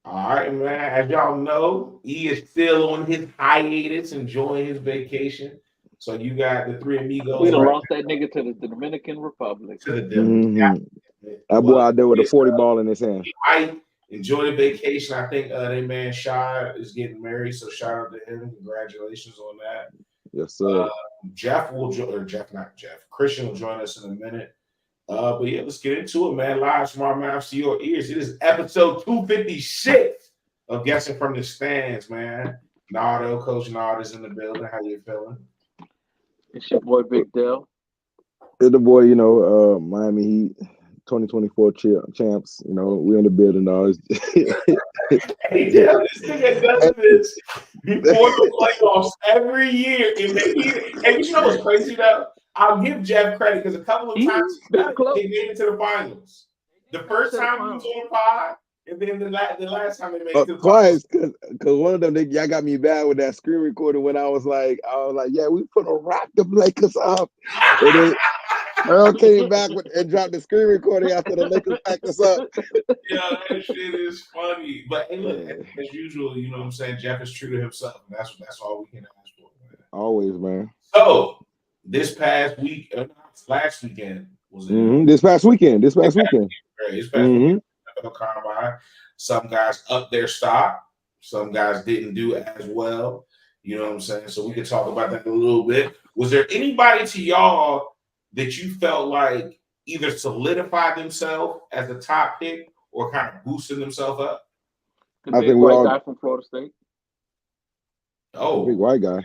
All right, man. As y'all know, he is still on his hiatus, enjoying his vacation. So you got the three We amigos done right lost that nigga to the Dominican Republic. to the Denver. Hmm. That boy Well, out there with a 40 ball in his hand. he might enjoy the vacation. I think they man Shy is getting married, so shout out to him. Congratulations on that. Yes, sir. Jeff will join, or Jeff, not Jeff. Christian will join us in a minute. But yeah, let's get into it, man. Live from our mouths to your ears. It is episode 256 of Guessing from the Stands, man. Nardo, Coach Nard is in the building. How you feeling? It's your boy Big Dell. The boy, Miami Heat 2024 champs. We in the building, dog. Hey, damn, this nigga does this before the playoffs every year. And you know what's crazy though? I'll give Jeff credit because a couple of times he's Been done it, close. he made it to the finals. The first To the time he was final. on the pod, and then the last time they made it to the finals. Twice, cause one of them y'all got me bad with that screen recording when I was like, yeah, we put a rock the Lakers up, and then Earl came back and dropped the screen recording after the Lakers packed us up. Yeah, that shit is funny. But hey, look, Yeah, as usual, you know what I'm saying? Jeff is true to himself, and that's all we can ask for, man. always, man. So this past week, last weekend was it? This past weekend. This This past past weekend. weekend, right? This past weekend, hmm NFL Combine. Some guys up their stock. Some guys didn't do as well. You know what I'm saying? So we could talk about that a little bit. Was there anybody to y'all that you felt like either solidified themselves as a top pick or kind of boosted themselves up? The I big think we white all guy from Florida State. the big Oh, white guy.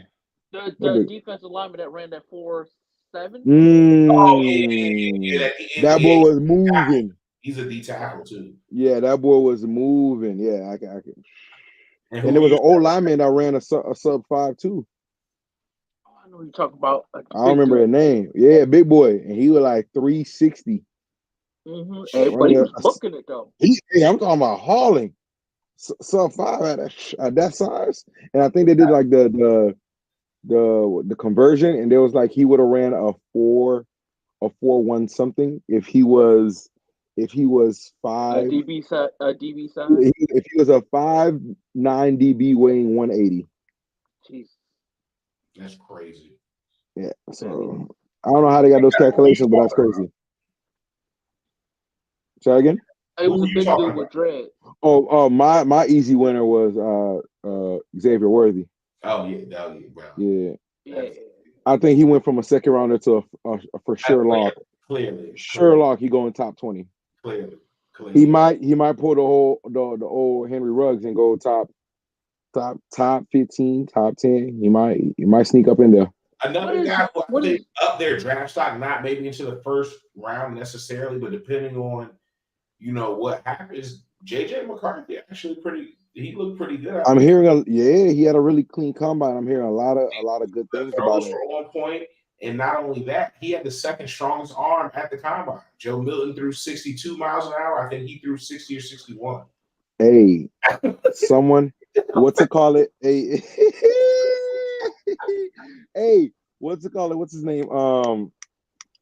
That The big. defensive lineman that ran that 4.7. oh yeah. Mm, that boy was Tackle. moving. He's a D tackle too. Yeah, that boy was moving. Yeah, I can. And And who there was you? an old lineman that ran a sub 5 too. Oh, I know you talking about a I don't big remember his dude. name. Yeah, big boy, and he was like 360 But he running. was booking it though. Hey, I'm talking about hauling sub 5 at that size, and I think they did like the conversion, and there was like he would have ran a 4-1 something if he was five. A DB size. If he was a 5'9" DB weighing 180. Jeez. That's crazy. Yeah, That is. so I don't know how they got those Who you calculations, but that's talking crazy. Say again. It Who was a you big talking dude about? with dread. Oh, my easy winner was Xavier Worthy. Oh yeah, bro. Yeah, Yeah. I think he went from a second rounder to a for sure lock. Clearly, Sherlock, he going top 20. clearly, He clearly. might pull the old Henry Ruggs and go top 15, top 10. He might sneak up in there. What Another is guy who I what think is up their draft stock, not maybe into the first round necessarily, but depending on what happens, JJ McCarthy actually pretty. He looked pretty good out I'm there. hearing he had a really clean combine. I'm hearing a lot of good The things about throws him. were on point, and not only that, he had the second strongest arm at the combine. Joe Milton threw 62 miles an hour. I think he threw 60 or 61. Hey, someone, what's it call it? Hey, hey, what's it call it? What's his name?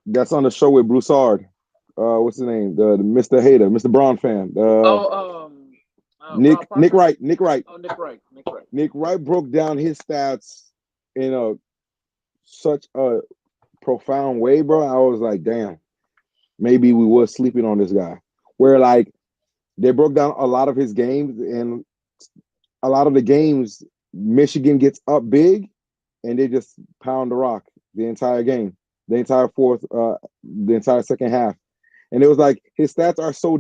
That's on the show with Broussard. What's his name? The Mr. Hater, Mr. Braun fan. oh Rob Nick Parker? Wright. Nick Wright. Oh, Nick Wright. Nick Wright. Nick Wright broke down his stats in such a profound way, bro. I was like, damn, maybe we was sleeping on this guy. Where like they broke down a lot of his games, and a lot of the games Michigan gets up big and they just pound the rock the entire game, the entire second half. And it was like his stats are so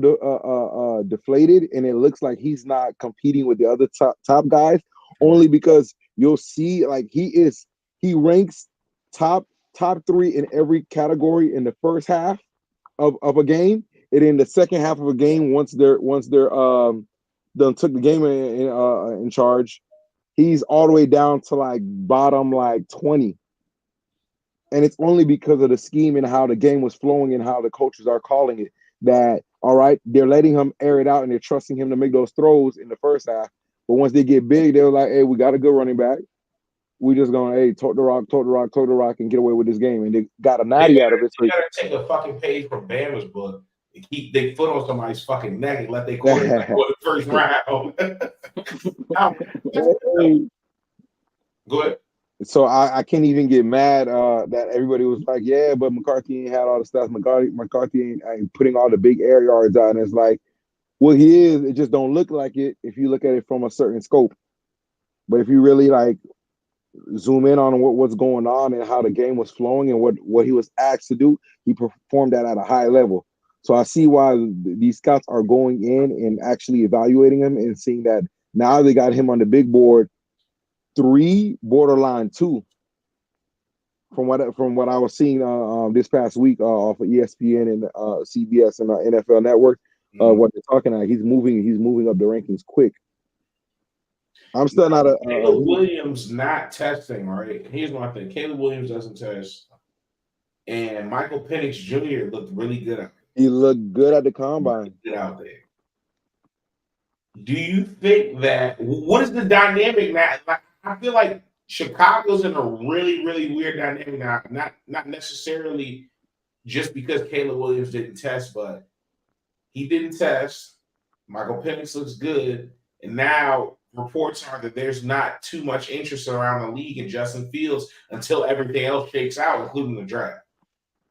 deflated, and it looks like he's not competing with the other top guys, only because you'll see like he ranks top top three in every category in the first half of a game, and in the second half of a game, once they're done took the game in charge, he's all the way down to like bottom like 20, and it's only because of the scheme and how the game was flowing and how the coaches are calling it that all right, they're letting him air it out and they're trusting him to make those throws in the first half. But once they get big, they're like, hey, we got a good running back. We just gonna tote the rock, tote the rock, tote the rock, and get away with this game. And they got a They natty out of better, it. they So better take a fucking page from Bama's book keep their foot on somebody's fucking neck and let their quarterback go in the first round. Go ahead. So I can't even get mad that everybody was like, yeah, but McCarthy ain't had all the stuff. McCarthy ain't putting all the big air yards out. And it's like, well, he is. It just don't look like it if you look at it from a certain scope. But if you really like zoom in on what's going on and how the game was flowing and what he was asked to do, he performed that at a high level. So I see why these scouts are going in and actually evaluating him and seeing that now they got him on the big board 3, borderline 2. From what I was seeing this past week off of ESPN and CBS and NFL Network, what they're talking about, he's moving up the rankings quick. I'm still not a Caleb Williams not testing, right? Here's my thing: Caleb Williams doesn't test, and Michael Penix Jr. looked really good out there. He looked good at the combine. Good out there. Do you think that what is the dynamic now? Like, I feel like Chicago's in a really, really weird dynamic now. Not necessarily just because Caleb Williams didn't test, but he didn't test. Michael Penix looks good, and now reports are that there's not too much interest around the league in Justin Fields until everything else shakes out, including the draft.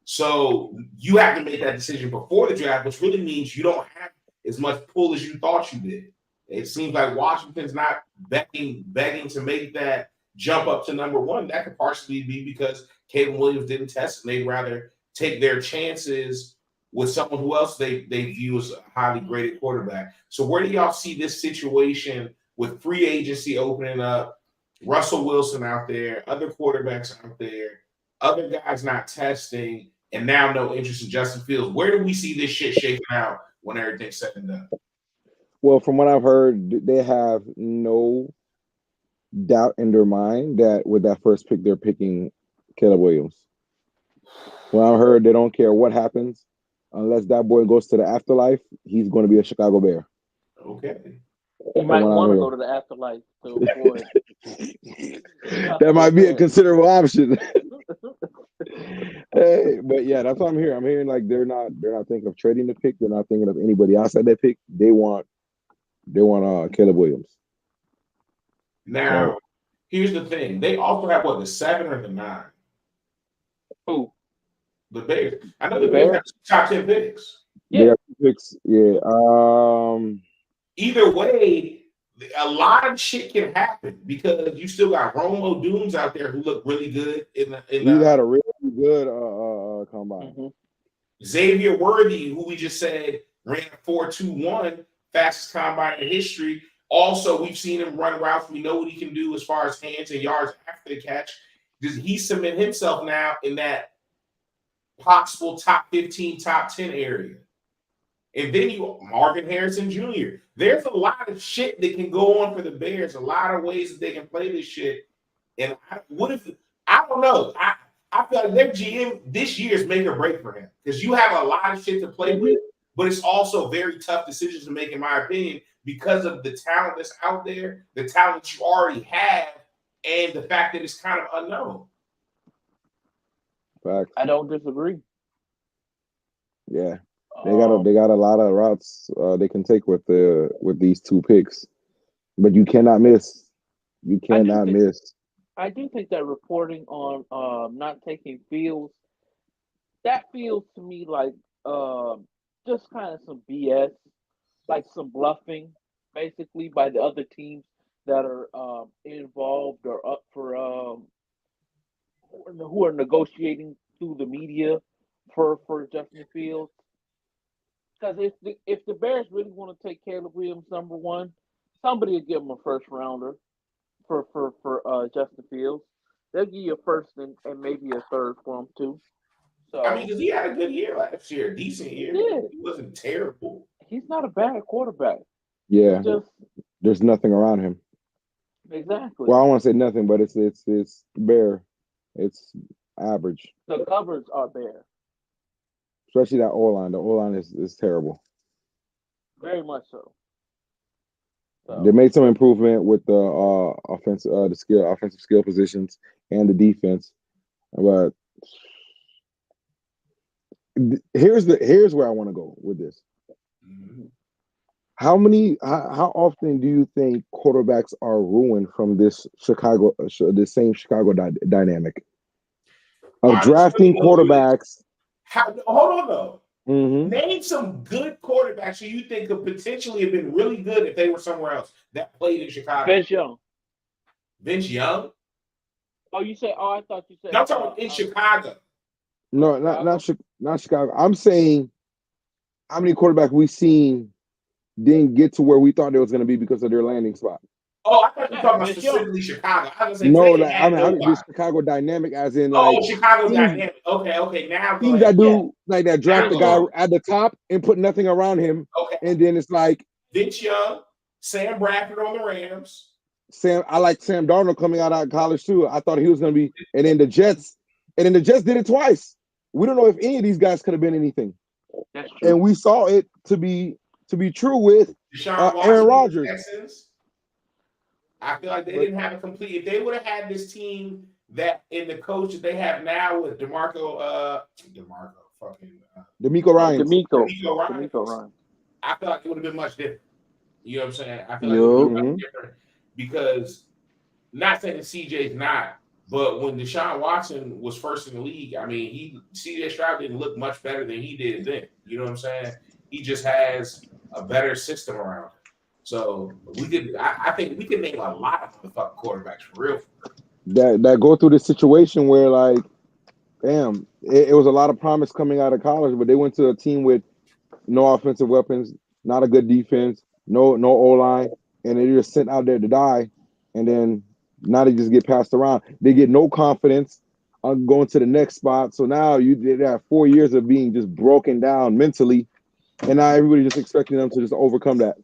So you have to make that decision before the draft, which really means you don't have as much pull as you thought you did. It seems like Washington's not begging to make that jump up to number 1. That could partially be because Caleb Williams didn't test, and they'd rather take their chances with someone who else they view as a highly graded quarterback. So where do y'all see this situation with free agency opening up, Russell Wilson out there, other quarterbacks out there, other guys not testing, and now no interest in Justin Fields? Where do we see this shit shaking out when everything's said and done? Well, from what I've heard, they have no doubt in their mind that with that first pick, they're picking Caleb Williams. Well, I've heard they don't care what happens. Unless that boy goes to the afterlife, he's going to be a Chicago Bear. Okay. He might want to go to the afterlife to avoid. That might be a considerable option. Hey, but yeah, that's what I'm hearing. I'm hearing like they're not thinking of trading the pick. They're not thinking of anybody outside that pick. They want Caleb Williams. Now, here's the thing. They also have what, the 7 or the 9? Who? The Bears. I know the Bears have top 10 picks. Yeah. They got picks. Yeah. Either way, a lot of shit can happen because you still got Romo Dooms out there who look really good He had a really good combine. Mm-hmm. Xavier Worthy, who we just said ran a 4.21, fastest combine in history. Also, we've seen him run routes. We know what he can do as far as hands and yards after the catch. Does he cement himself now in that possible top 15, top 10 area? And then you Marvin Harrison Jr. There's a lot of shit that can go on for the Bears, a lot of ways that they can play this shit. And I don't know. I feel like their GM this year is make or break for him because you have a lot of shit to play with, but it's also very tough decisions to make, in my opinion, because of the talent that's out there, the talent you already have, and the fact that it's kind of unknown. Facts. I don't disagree. Yeah. They got a lot of routes they can take with these 2 picks, but you cannot miss. You cannot miss. I do think that reporting on not taking Fields, that feels to me like just kind of some BS, like some bluffing, basically by the other teams that are involved or up for who are negotiating through the media for Justin Fields. Because if the Bears really want to take Caleb Williams number 1, somebody will give him a first rounder for Justin Fields. They'll give you a first and maybe a third for him too. So I mean, because he had a good year last year, decent year. Yeah. He wasn't terrible. He's not a bad quarterback. Yeah, there's nothing around him. Exactly. Well, I don't want to say nothing, but it's bare. It's average. The covers are bare. Especially that O-line. The O-line is terrible. Very much so. They made some improvement with the offensive skill positions and the defense, but Here's where I want to go with this. Mhm. How often do you think quarterbacks are ruined from this same Chicago dynamic All of right, so let me drafting go through this. quarterbacks? Hold on though. Hmm. Name some good quarterbacks who you think could potentially have been really good if they were somewhere else that played in Chicago. Vince Young. Vince Young? Oh, you said. Oh, I thought you said. No, I'm talking about in Chicago. No, Chicago. not Chicago. I'm saying how many quarterbacks we seen didn't get to where we thought they was going to be because of their landing spot. Oh, I thought you were Yeah, talking about Vince Young. specifically Chicago. I was gonna say No, they like I had mean, this nobody. Chicago dynamic, as in like Oh, Chicago teams dynamic. Okay. Now go teams ahead. that Yeah, do like that draft Now the Vince go guy ahead. Young. at the top and put nothing around him, Okay. and then it's like Vince Young, Sam Bradford on the Rams. Sam. I like Sam Darnold coming out of college too. I thought he was going to be, and then the Jets did it twice. We don't know if any of these guys could have been anything, That's true. and we saw it to be true with Deshaun Aaron Watson with the Rodgers. Texans. I feel like they But didn't have a complete. If they would have had this team that in the coach that they have now with D'Amico Ryans. D'Amico. D'Amico D'Amico Ryans, Ryan. I feel like it would have been much different. You know what I'm saying? I feel like it would have Yup. been much Hmm. different because not saying that CJ's not, but when Deshaun Watson was first in the league, I mean, CJ Stroud didn't look much better than he did then. You know what I'm saying? He just has a better system around him. So I think we could name a lot of motherfucking quarterbacks for real. That go through this situation where like, damn, it was a lot of promise coming out of college, but they went to a team with no offensive weapons, not a good defense, no O line, and they just sent out there to die. And then now they just get passed around. They get no confidence on going to the next spot. So now they have 4 years of being just broken down mentally, and now everybody just expecting them to just overcome that.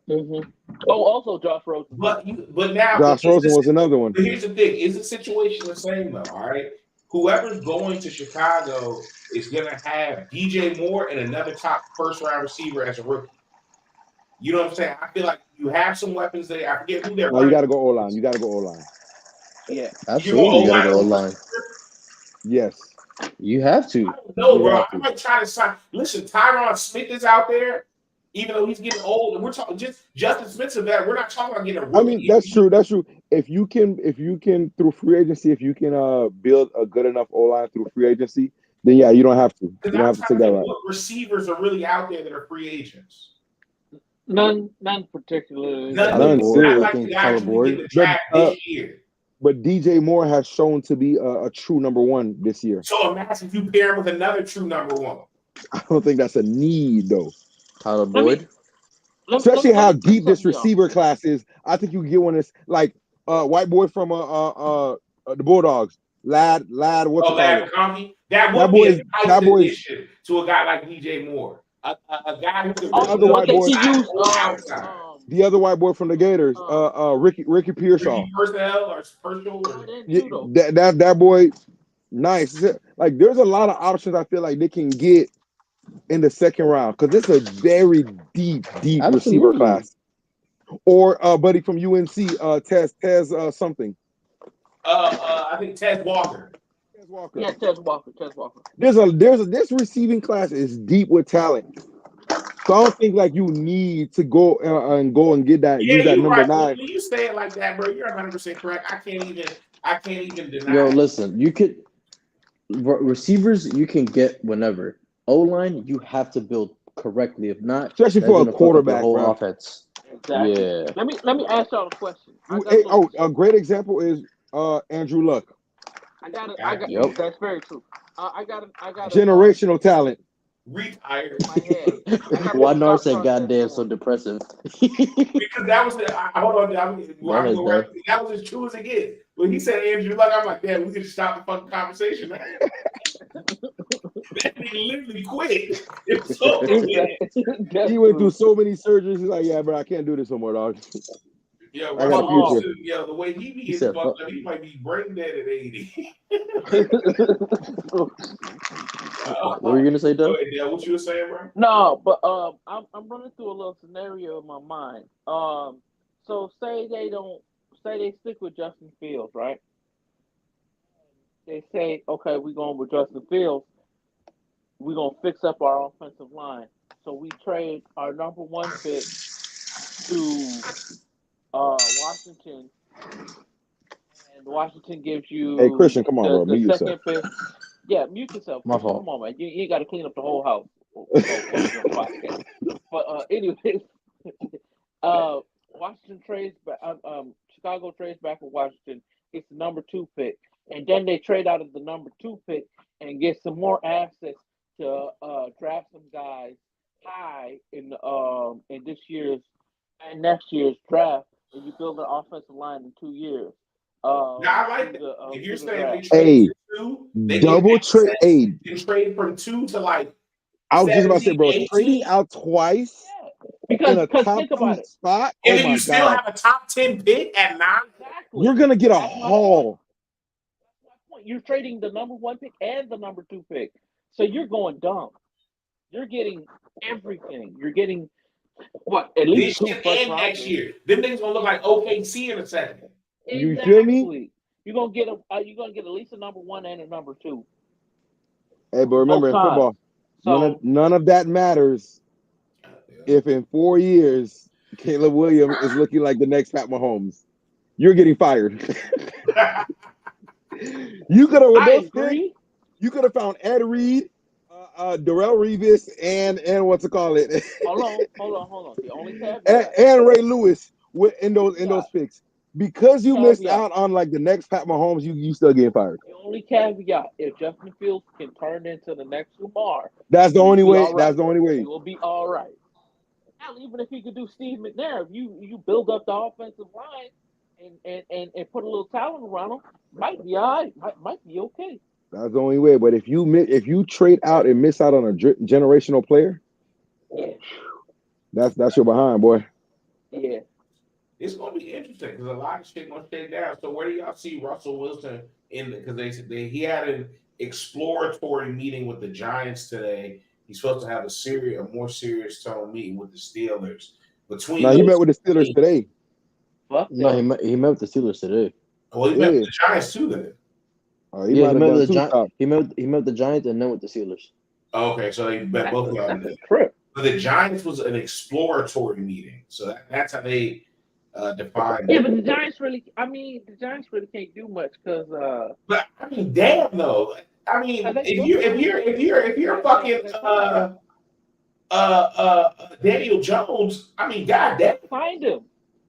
Mm-hmm. Oh, also Josh Rosen too. But now Josh Rosen was another one. but here's the thing: is the situation the same though? All right, whoever's going to Chicago is going to have DJ Moore and another top first round receiver as a rookie. You know what I'm saying? I feel like you have some weapons there. I forget who they're Now you running. got to go O line. You got to go O line. Yeah. You go Absolutely, O you gotta line go over online. receiver. Yes, You have I to. don't know, you bro. have I to. might try to sign. Listen, Tyron Smith is out there, even though he's getting old. And we're talking just Justin Smith's a vet. We're not talking about getting a I mean, rookie. that's true. That's true. If you can through free agency, if you can build a good enough O line through free agency, then yeah, you don't have to. Because You don't I'm have to trying take to that think route. what receivers are really out there that are free agents. None particularly. None, Tyler None Boyd. not I serious. like think to Tyler actually get Boyd. the But draft this year. DJ Moore has shown to be a true number one this year. So imagine if you pair him with another true number one. I don't think that's a need though. Tyler Let me Boyd. Especially let how me tell you deep this something, y'all. receiver class is. I think you can get one that's like white boy from the Bulldogs. Lad, what's Oh, it called? Larry McConkey, that That would be boy a is nice that boy is addition to a guy like DJ Moore. A guy who could the really other go But white they boy, can inside use or outside. the other white boy from the Gators, Ricky Pearsall. Ricky Purcell or Purcell or then Yeah, too though. that boy, nice. Like there's a lot of options I feel like they can get in the second round because it's a very deep receiver Absolutely. class. Or buddy from UNC, Tez something. I think Ted Walker. Tez Walker. Yeah, Tez Walker. This receiving class is deep with talent. So I don't think like you need to go and get that Yeah, use that you're number right. When 9. you say it like that, bro, you're 100% correct. I can't even deny Yo, it. listen. You could receivers. You can get whenever. O line. You have to build correctly. If not, Especially that's for a gonna fuck up your quarterback, whole bro. offense. Exactly. Yeah. Let me ask y'all a question. I got Hey, some. a great example is Andrew Luck. I got. Yep. That's very true. I got. Generational talent. Retired. In my head. I got Why this Nar thought said process goddamn so going. depressive? Because that was hold on. Go ahead, though. That was as true as it gets. When he said Andrew Luck, I'm like, damn, we could stop the fucking conversation, man. That nigga literally quit. It was so He went through so many surgeries. He's like, yeah, bro, I can't do this no more, dog. Yo, I got a Russell future. Wilson, yo, the way he be He getting said, fucked "Fuck." up, he might be brain dead at 80. What were you gonna say, Go Doug? ahead, Dale. What you were saying, bro? No, but I'm running through a little scenario in my mind. So say they stick with Justin Fields, right? They say, okay, we're going with Justin Fields. we're gonna fix up our offensive line. So we trade our number one pick to Washington, and Washington gives Hey, you Christian, come on, the bro. Mute yourself. second pick. Yeah, mute yourself, My Christian. fault. Come on, man. You ain't got to clean up the whole house while we on the podcast. But anyways, Washington trades back. Chicago trades back with Washington. It's the number 2 pick, and then they trade out of the number 2 pick and get some more assets to draft some guys high in this year's and next year's draft, and you build an offensive line in 2 years. Now I like that. If you're through the saying they draft. trade Hey, from 2, they get double trade. access Hey, and trade from 2 to like I was just about to say, 17, bro, 18, trading out twice Yeah, in because a top think about 2 it. spot. and Oh then my you still God. have a top 10 pick at 9. Exactly. You're gonna get a That's my point. haul. That's my point. You're trading the number 1 pick and the number 2 pick, so you're going dumb. You're getting everything. You're getting what? At least This 2 year first and next rounders. year. Them niggas gonna look like OKC in a second. You feel me? Exactly. You're gonna get at least a number 1 and a number 2 Hey, but remember both in times. football, So none of that matters if in 4 years Caleb Williams is looking like the next Pat Mahomes. You're getting fired. You could have with I those picks, agree. you could have found Ed Reed, Darrell Revis, and what's it call it? Hold on. The only and, caveat. and Ray Lewis in those picks. Because you missed Caveat. out on like the next Pat Mahomes, you still getting fired. The only caveat: if Justin Fields can turn into the next Lamar, That's the he will only be way. all right. That's the only way. He will be all right. Hell, even if he could do Steve McNair, if you build up the offensive line and put a little talent around him, might be all right. Might be okay. That's the only way. But if you trade out and miss out on a generational player, Yeah. that's your behind, boy. Yeah. It's gonna be interesting because a lot of shit gonna shake down. So where do y'all see Russell Wilson in? Because he had an exploratory meeting with the Giants today. He's supposed to have a more serious tone meeting with the Steelers. Between Now he met those, with the Steelers today. Fuck No, them. he met with the Steelers today. well, he met with the Giants too. Then He Yeah, might he have met done with the two Giants. stops. He met with the Giants and then with the Steelers. okay, so he met both of them. That's a trip. But the Giants was an exploratory meeting, so that's how they defined Yeah, it. but the Giants really can't do much because But I mean, damn though. I mean, they if you're fucking Daniel Jones, I mean, goddamn. signed him,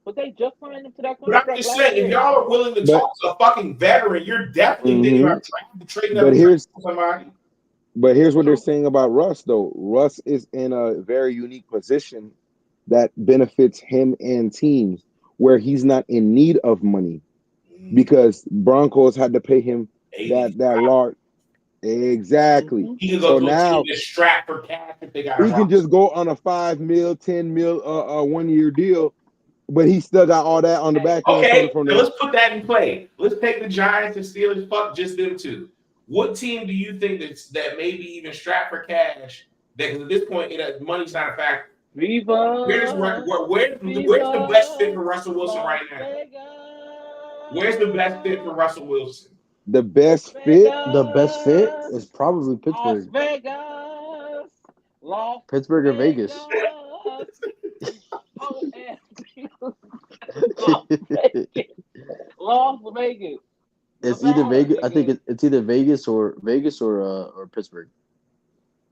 but they just signed him to that But I'm contract just last saying, if year. y'all are willing to But talk to a fucking veteran, you're definitely thinking about trading up but and here's somebody. what they're saying about Russ though. Russ is in a very unique position that benefits him and teams where he's not in need of money because Broncos had to pay him that large. Exactly. Mm-hmm. He can go So to a team now that's strapped for cash if they got a he can just go on a $5 million, $10 million, 1-year deal, but he still got all that on the back end coming Okay, from so the. let's put that in play. Let's take the Giants and Steelers. Fuck just them two. What team do you think that maybe even strapped for cash? Because at this point, money's not a factor. Viva. Where's the best fit for Russell Wilson right now? Where's the best fit for Russell Wilson? The best fit. The best fit is probably Las Pittsburgh. Vegas. Pittsburgh or Vegas. Las Vegas. It's either Vegas. I think it's either Vegas or Pittsburgh.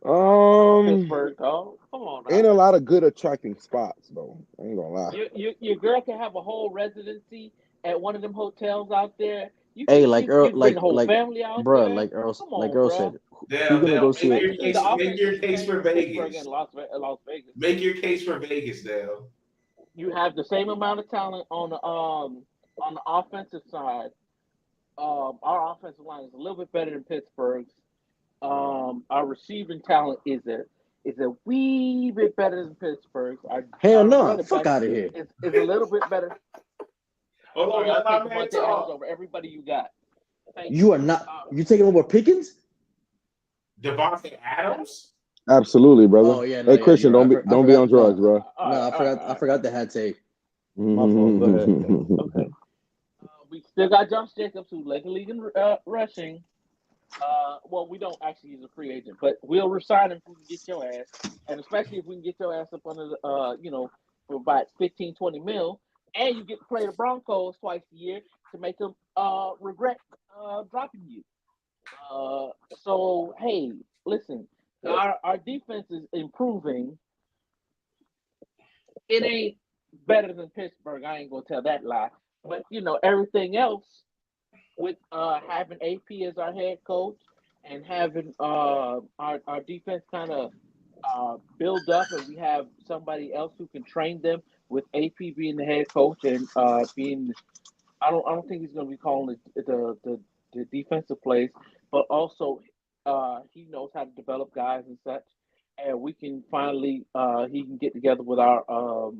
Pittsburgh, dog. Come on now. Ain't a lot of good attracting spots though. I ain't gonna lie. Your girl can have a whole residency at one of them hotels out there. You Hey, can, like you Earl, can bring the whole family out bro, there. like Earl, Come like on, Earl bro. said, Dale, who's gonna go see make it? your case for Pittsburgh Vegas. and Las Vegas. Make your case for Vegas, Dale. You have the same amount of talent on the offensive side. Our offensive line is a little bit better than Pittsburgh's. Our receiving talent is a wee bit better than Pittsburgh's. Hell no, fuck out of here. It's a little bit better. Hold on, let my man talk. Over everybody you got. You are not. You taking over Pickens? Devontae Adams? Absolutely, brother. Oh yeah, hey Christian, don't be on drugs, bro. I forgot the hat take. My fault. Go ahead. Okay. We still got Josh Jacobs, who led the league in rushing. Well, we don't actually use a free agent, but we'll resign him if we can get your ass, and especially if we can get your ass up under the, for about 15, 20 mil, and you get to play the Broncos twice a year to make them regret dropping you. So hey, listen, our defense is improving. It ain't better than Pittsburgh. I ain't gonna tell that lie, but everything else with having AP as our head coach and having our defense kind of build up, and we have somebody else who can train them with AP being the head coach and being. I don't think he's going to be calling the defensive plays, but also he knows how to develop guys and such. And we can finally he can get together with our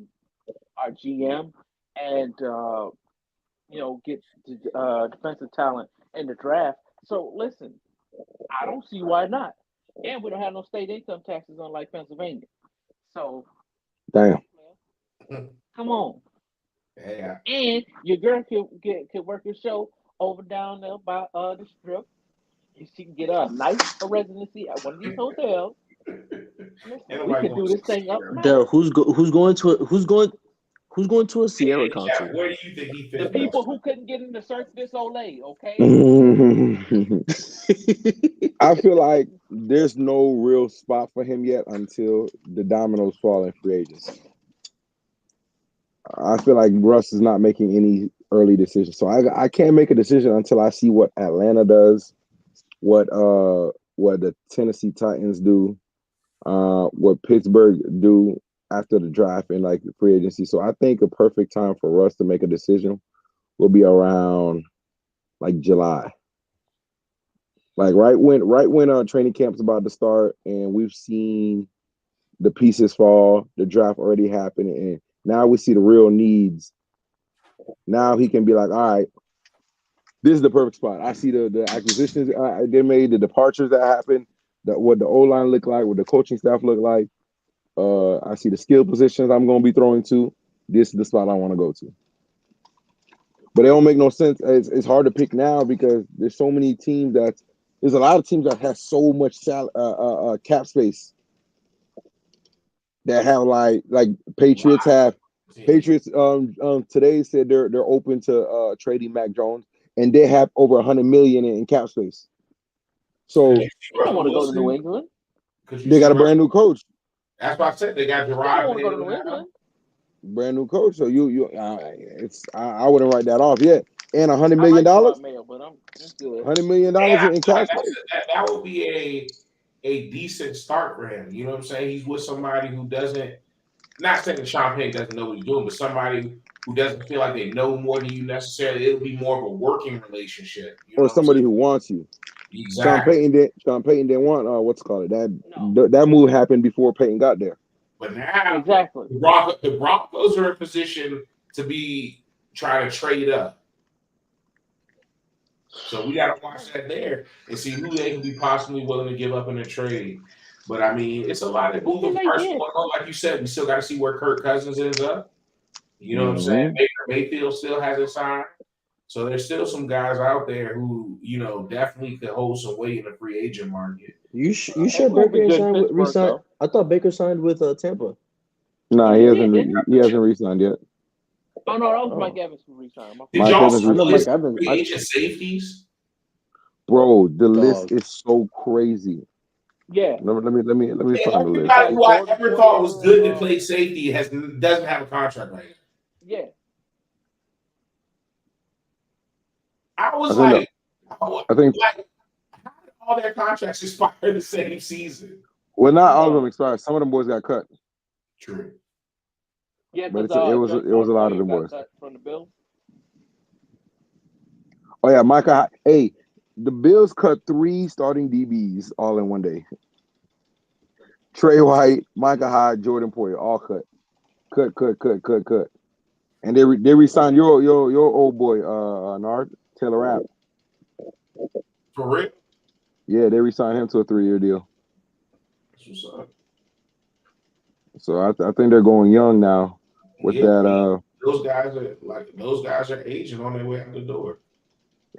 GM and get the defensive talent in the draft. So listen, I don't see why not. And we don't have no state income taxes unlike Pennsylvania. So Damn. come on. Yeah. And your girl can work your show over down there by the strip. She can get a nice residency at one of these hotels. Listen, we can do this thing up Dell, nice. who's going to a Sierra Yeah, concert? where do you think he The fits people best? who couldn't get into Cirque du Soleil, okay? I feel like there's no real spot for him yet until the dominoes fall in free agency. I feel like Russ is not making any early decisions. So I can't make a decision until I see what Atlanta does, what the Tennessee Titans do, what Pittsburgh do after the draft and like free agency. So I think a perfect time for Russ to make a decision will be around like July. Like right when training camp's about to start and we've seen the pieces fall, the draft already happened, and now we see the real needs. Now he can be like, all right, this is the perfect spot. I see the acquisitions they made, the departures that happened, what the O line look like, what the coaching staff look like. I see the skill positions I'm going to be throwing to. This is the spot I want to go to. But it don't make no sense. It's hard to pick now because there's so many teams there's a lot of teams that have so much cap space that have like Patriots have. Patriots today said they're open to trading Mac Jones, and they have over 100 million in cap space. So Could you see You don't Russell want to go to New Wilson? England. Could you they see got a Russell? brand new coach, That's why I said they got You don't Gerard want to go to Mayo New now. England. brand new coach. So I wouldn't write that off yet. And 100 I million like Gerard dollars, Mayo, but I'm good. $100 million Yeah, in I feel cap like space. that would be a decent start for him. You know what I'm saying? He's with somebody who doesn't. Not saying that Sean Payton doesn't know what he's doing, but somebody who doesn't feel like they know more than you necessarily. It'll be more of a working relationship. You know Or what I'm somebody saying? who wants you. Exactly. Sean Payton didn't want what's it called it. No, That move happened before Payton got there. But now exactly. The Broncos are in position to be trying to trade up. So we got to watch that there and see who they can be possibly willing to give up in a trade. But I mean, it's a lot of Who can moving they parts get? going on. Like you said, we still got to see where Kirk Cousins ends up. You know what I'm saying? Mm-hmm. Baker Mayfield still hasn't signed. So there's still some guys out there who, definitely could hold some weight in the free agent market. You AP sure will be Baker ain't good in signed with Pittsburgh resign? though. I thought Baker signed with Tampa. Nah, Yeah, he he did, hasn't. didn't He hasn't re-signed yet. he? Oh no, that was Mike Oh, Evans who resigned. My Did fault. Mike y'all Evans see I know the re-signed. Mike list Evans. of free agent safeties? Bro, the list Dog. is so crazy. Yeah, Let me And find the it's list. everybody like who I Jordan ever thought was Poyer. good to play safety doesn't have a contract right now. Yeah, I I was think like, how I think did all their contracts expire the same season? well, not all of yeah, them expired. Some of them boys got cut, True. yeah. but Because it was a Jordan lot of Poyer them got boys. cut from the Bills. Oh yeah, Micah. Hey, the Bills cut 3 starting DBs all in one day. Trey White, Micah Hyde, Jordan Poyer, all cut. And they re-signed your old boy, Nard Taylor Rapp. For real? Yeah, they re-signed him to a 3-year deal. That's what's up. So I think they're going young now with Yeah, that. those guys are aging on their way out the door.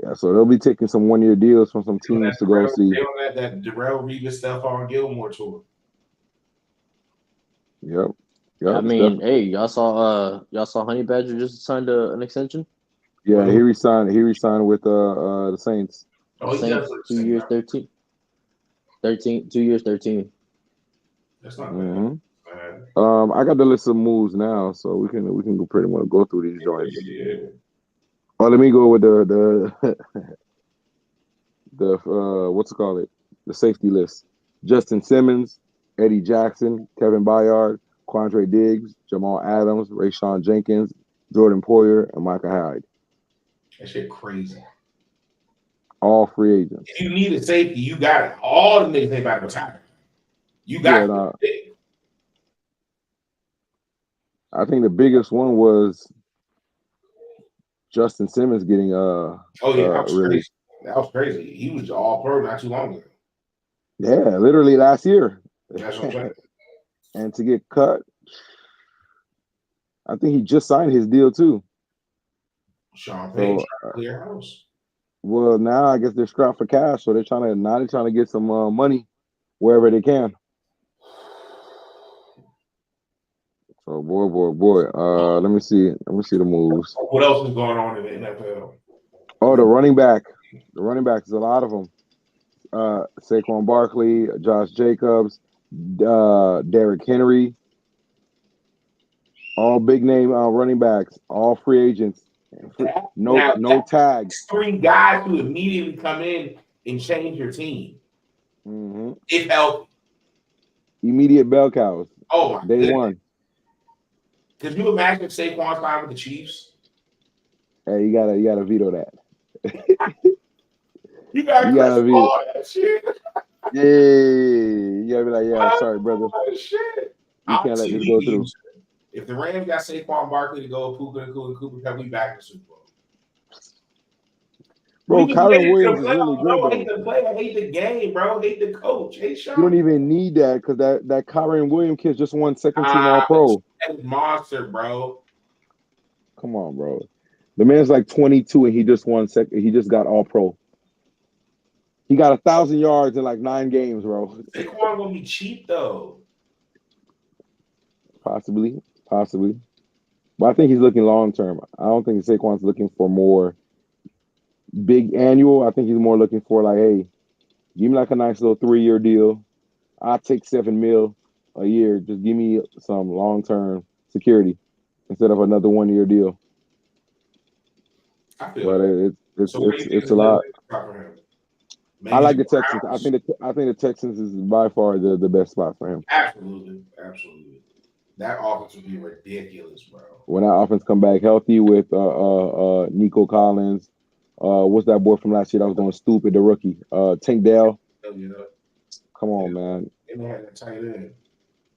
Yeah, so they'll be taking some 1-year deals from some They on teams that to go Darrell, see. they on that Darrell Revis stuff on Gilmore tour. Yep. I Yep. mean, hey, y'all saw Honey Badger just signed an extension. Yeah, Well, he resigned. He resigned with the Saints. The oh, he does Saints, look the 2 same years, now. 13, 2 years, 13. That's not bad. hmm Man. I got the list of moves now, so we can go pretty much go through these joints. Yeah. Oh, let me go with the the what's it called, the safety list: Justin Simmons, Eddie Jackson, Kevin Byard, Quandre Diggs, Jamal Adams, Rayshawn Jenkins, Jordan Poyer, and Micah Hyde. That shit crazy. All free agents. If you need a safety, you got it. All the niggas ain't about to retire. You Yeah, got nah, it. I think the biggest one was Justin Simmons getting Oh yeah, that was crazy. released. That was crazy. He was all pro not too long ago. Yeah, literally last year. That's what I'm saying. And to get cut, I think he just signed his deal too. Sean Payton So, trying to clear house. well, now I guess they're strapped for cash, so they're trying to get some money wherever they can. So, boy. Let me see. Let me see the moves. What else is going on in the NFL? Oh, the running back. The running backs, a lot of them. Saquon Barkley, Josh Jacobs, Derrick Henry, all big name running backs, all free agents. No tags. Three guys who immediately come in and change your team. hmm If healthy. Immediate bell cows. Oh my Day goodness. one. Could you imagine if Saquon signed with the Chiefs? Hey, you gotta veto that. You got You Chris gotta veto. Paul that shit. Yeah, you gotta be like, yeah, sorry, brother. Oh shit. We I'll can't let see this we go can through. use it. If the Rams got Saquon Barkley to go Puka and Cooper, we back in the Super Bowl. We Bro, can make Kyron it to Williams the is really playoffs. good No, I hate though. the play. I hate the game, bro. I hate the coach. Hey, You don't Sean. even need that because that Kyron Williams kid just won second team All But Pro. that is monster, bro. Come on, bro. The man's like 22 and he just won second. He just got All Pro. He got 1,000 yards in like 9 games, bro. Saquon gonna be cheap though. Possibly. But I think he's looking long term. I don't think Saquon's looking for more big annual. I think he's more looking for like, hey, give me like a nice little 3-year deal. I'll take 7 mil a year. Just give me some long term security instead of another 1-year deal. I feel But that. it's So what do you it's think it's is a a good lot. spot for him? I Maybe like the the Texans. Browns. I think the Texans is by far the best spot for him. Absolutely. That offense would be ridiculous, bro. When that offense come back healthy with Nico Collins, what's that boy from last year that was going stupid, the rookie, Tank Dell. Hell yeah. Come on, man. And they had that tight end.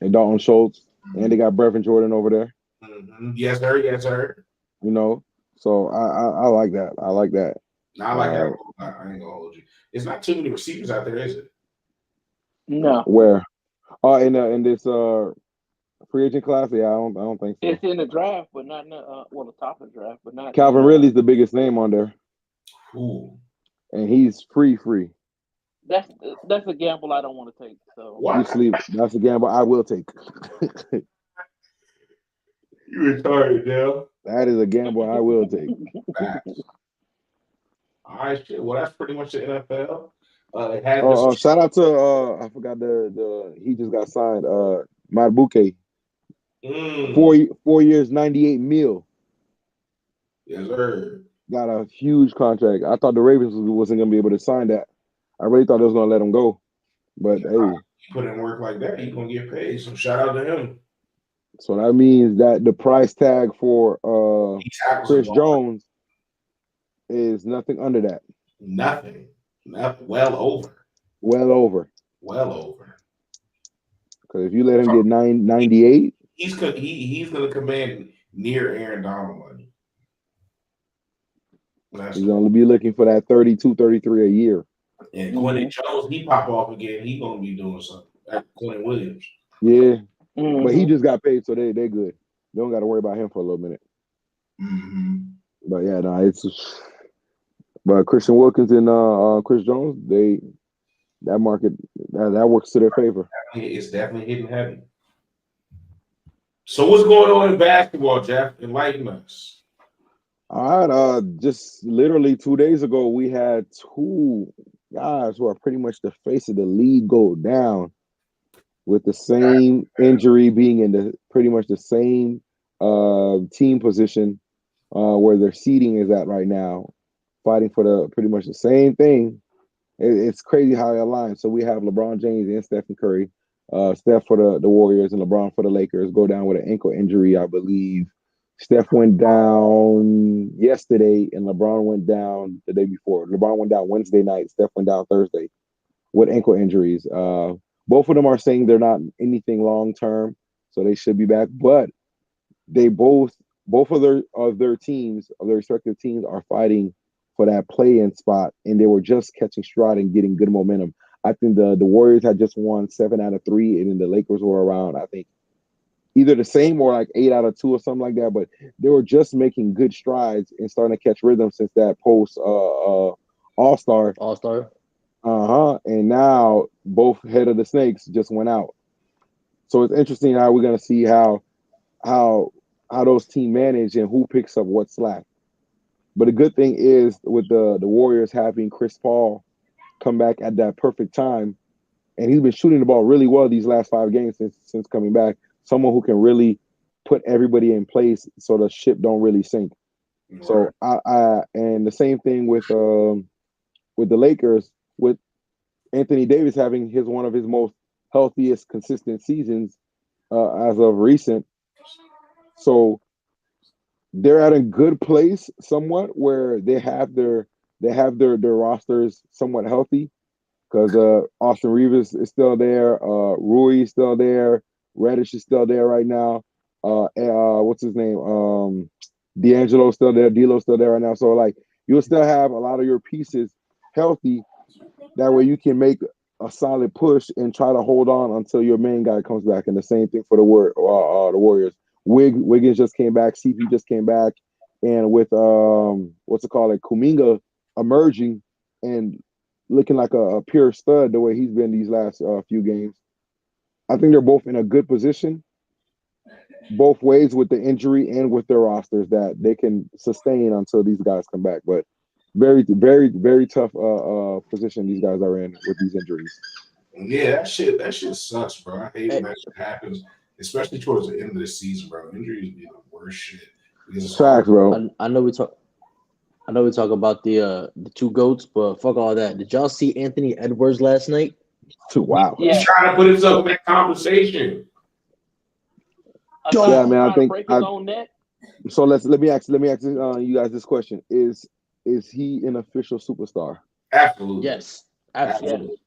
And Dalton Schultz, and they Mm-hmm. got Brevin Jordan over there. Mm-hmm. Yes, sir. Yes, sir. You know, so I like that. I like that. Now I like that. I ain't gonna hold you. It's not too many receivers out there, is it? No, Where? Oh, in this free agent class, yeah, I don't think so. it's in the draft, but not in the the top of the draft, but not in Calvin Ridley's the biggest name on there, Ooh. and he's free. That's a gamble I don't want to take. So You What? sleep. That's a gamble I will take. You retarded, Dale. That is a gamble I will take. Facts. All right, shit. Well, that's pretty much the NFL. It has Oh, this. shout out to I forgot the he just got signed. Matt Bouquet, Mm, 4 years, 98 mil. yes, sir. Got a huge contract. I thought the Ravens wasn't gonna be able to sign that. I really thought they was gonna let him go. But Yeah, hey, you put in work like that, you're gonna get paid. So shout out to him. so that means that the price tag for He tackles the Chris ball. Jones is nothing under that. Nothing. Nothing. Well over. Well over. Well over. Because if you let him So get 98, he's gonna command near Aaron Donald money. That's he's gonna be looking for that 32, 33 a year. and Quentin Jones, he pop off again. He gonna be doing something. Like Quentin Williams. Yeah. But he Mhm. just got paid, so they good. They don't gotta worry about him for a little minute. Mm-hmm. But yeah, no, it's But Christian Wilkins and Chris Jones, that market that works to their favor. It's definitely hitting heavy. So what's going on in basketball, Jeff? Enlighten us. All right, just literally 2 days ago, we had two guys who are pretty much the face of the league go down with the same injury, being in the pretty much the same team position where their seeding is at right now, fighting for the pretty much the same thing. It's crazy how it aligns. So we have LeBron James and Stephen Curry, Steph for the Warriors and LeBron for the Lakers, go down with an ankle injury, I believe. Steph went down yesterday, and LeBron went down the day before. LeBron went down Wednesday night. Steph went down Thursday with ankle injuries. Both of them are saying they're not anything long term, so they should be back. But they both of their teams, of their respective teams, are fighting for that play-in spot, and they were just catching stride and getting good momentum. I think the Warriors had just won 7 out of 3, and then the Lakers were around, I think, either the same or like 8 out of 2 or something like that. But they were just making good strides and starting to catch rhythm since that post All-Star. All-Star. And now both head of the Snakes just went out. So it's interesting how we're gonna see how those teams manage and who picks up what slack. But the good thing is with the Warriors having Chris Paul come back at that perfect time, and he's been shooting the ball really well these last 5 games since coming back. Someone who can really put everybody in place so the ship don't really sink. So I and the same thing with the Lakers, with Anthony Davis having one of his most healthiest consistent seasons as of recent. So they're at a good place somewhat where they have their rosters somewhat healthy, because Austin Reeves is still there, Rui is still there, Reddish is still there right now. What's his name? D'Angelo's still there, D'Lo's still there right now. So like you'll still have a lot of your pieces healthy. That way you can make a solid push and try to hold on until your main guy comes back. And the same thing for the Warriors. Wiggins just came back, CP just came back, and with Kuminga emerging and looking like a pure stud the way he's been these last few games. I think they're both in a good position, both ways, with the injury and with their rosters, that they can sustain until these guys come back. But very, very, very tough position these guys are in with these injuries. Yeah, that shit sucks, bro. I hate when that shit happens, especially towards the end of the season, bro. Injuries be the worst shit. Facts, bro. I know we talk about the 2 GOATs, but fuck all that. Did y'all see Anthony Edwards last night? Wow. He's trying to put himself in that conversation. Yeah, man. I think break his own net. So let me ask you guys this question: Is he an official superstar? Absolutely. Yes, absolutely.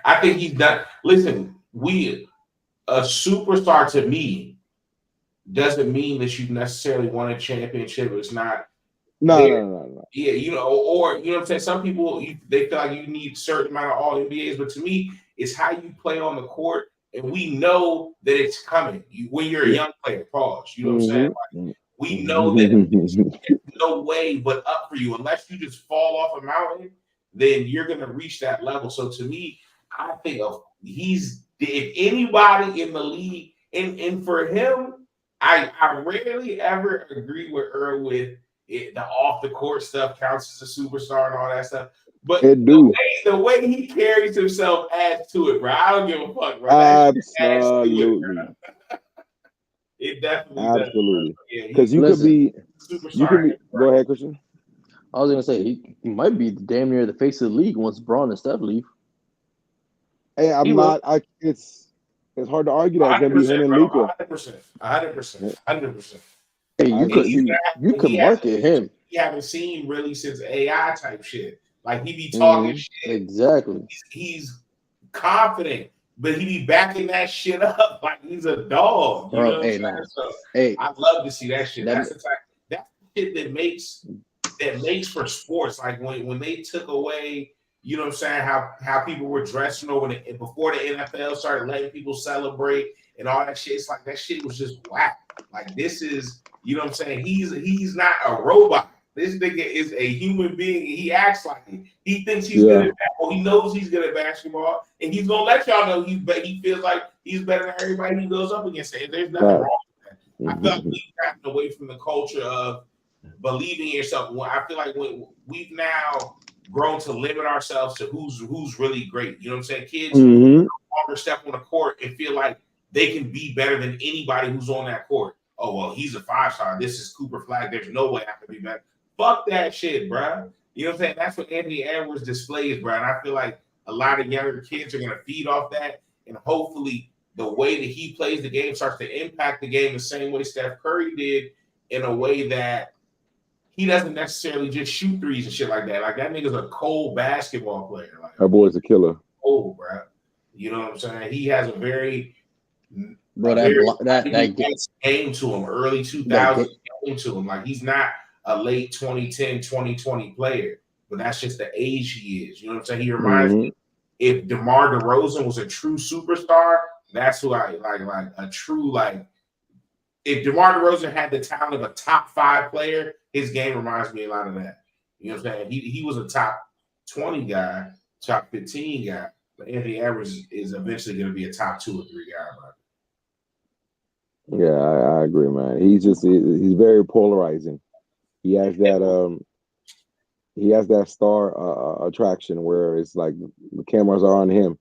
I think he's done. Listen, a superstar to me doesn't mean that you necessarily won a championship. It's not. No. Yeah, or you know what I'm saying. Some people they feel like you need a certain amount of all NBAs, but to me, it's how you play on the court, and we know that it's coming. When you're a young player, pause. You know what I'm saying? Like, we know that there's no way but up for you unless you just fall off a mountain. Then you're gonna reach that level. So to me, I think if anybody in the league, and for him, I rarely ever agree with Earl with it, the off the court stuff counts as a superstar and all that stuff. But the way he carries himself adds to it, bro. I don't give a fuck, bro. Absolutely. It definitely absolutely. Does. Because you could be superstar. You could be. Go ahead, Christian. I was gonna say he might be damn near the face of the league once Braun and Steph leave. Hey, I'm not. It's hard to argue that it's gonna be him and Luka. 100%. Hey, you could market him. You haven't seen really since AI type shit. Like he be talking shit. Exactly. He's confident, but he be backing that shit up like he's a dog. You know what I'm saying? So I love to see that shit. That's the shit that makes for sports. Like when they took away, you know what I'm saying, how people were dressing over before the NFL started letting people celebrate and all that shit. It's like that shit was just whack. Like this is, you know what I'm saying? He's not a robot. This nigga is a human being. And he acts like it. He thinks he's Yeah. good at basketball. He knows he's good at basketball, and he's gonna let y'all know he feels like he's better than everybody he goes up against. And there's nothing wrong with that. I feel like we've gotten away from the culture of believing in yourself. I feel like we've now grown to limit ourselves to who's really great. You know what I'm saying? Kids Mhm. longer step on the court and feel like they can be better than anybody who's on that court. Oh well, he's a 5-star. This is Cooper Flag. There's no way I can be better. Fuck that shit, bro. You know what I'm saying? That's what Anthony Edwards displays, bro. And I feel like a lot of younger kids are gonna feed off that, and hopefully the way that he plays the game starts to impact the game the same way Steph Curry did, in a way that he doesn't necessarily just shoot threes and shit like that. Like that nigga's a cold basketball player. Like That boy's a killer. cold, bro. You know what I'm saying? He has a very Bro, that game to him, early 2000s game to him. Like he's not a late 2010, 2020 player, but that's just the age he is. You know what I'm saying? He reminds me, if DeMar DeRozan was a true superstar, that's who I like a true like. If DeMar DeRozan had the talent of a top 5 player, his game reminds me a lot of that. You know what I'm saying? He was a top 20 guy, top 15 guy, but Anthony Edwards is eventually going to be a top 2 or 3 guy, bro. Yeah, I agree, man. He's very polarizing. He has that star attraction where it's like the cameras are on him,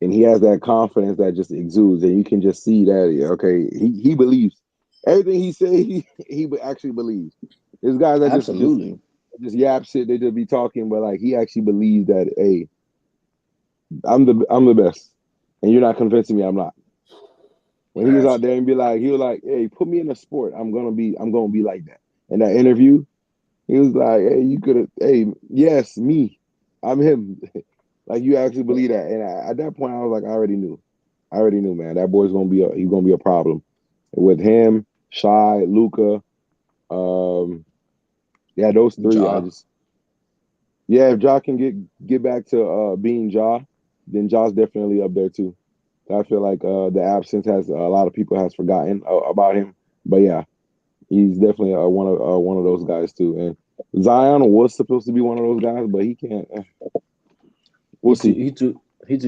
and he has that confidence that just exudes, and you can just see that. Okay, he believes everything he say. He actually believes. There's guys that just yap shit. They just be talking, but like he actually believes that. Hey, I'm the best, and you're not convincing me I'm not. When he was out there and he was like, hey, put me in a sport. I'm gonna be like that. In that interview, he was like, hey, you could have, hey, yes, me. I'm him. Like you actually believe that. And at that point, I was like, I already knew, man. That boy's he's gonna be a problem with him, Shy, Luca. Yeah, those 3. Ja. If Ja can get back to being Ja, then Ja's definitely up there too. I feel like the absence has a lot of people has forgotten about him, but yeah, he's definitely one of those guys too. And Zion was supposed to be one of those guys, but he can't. We'll see. He too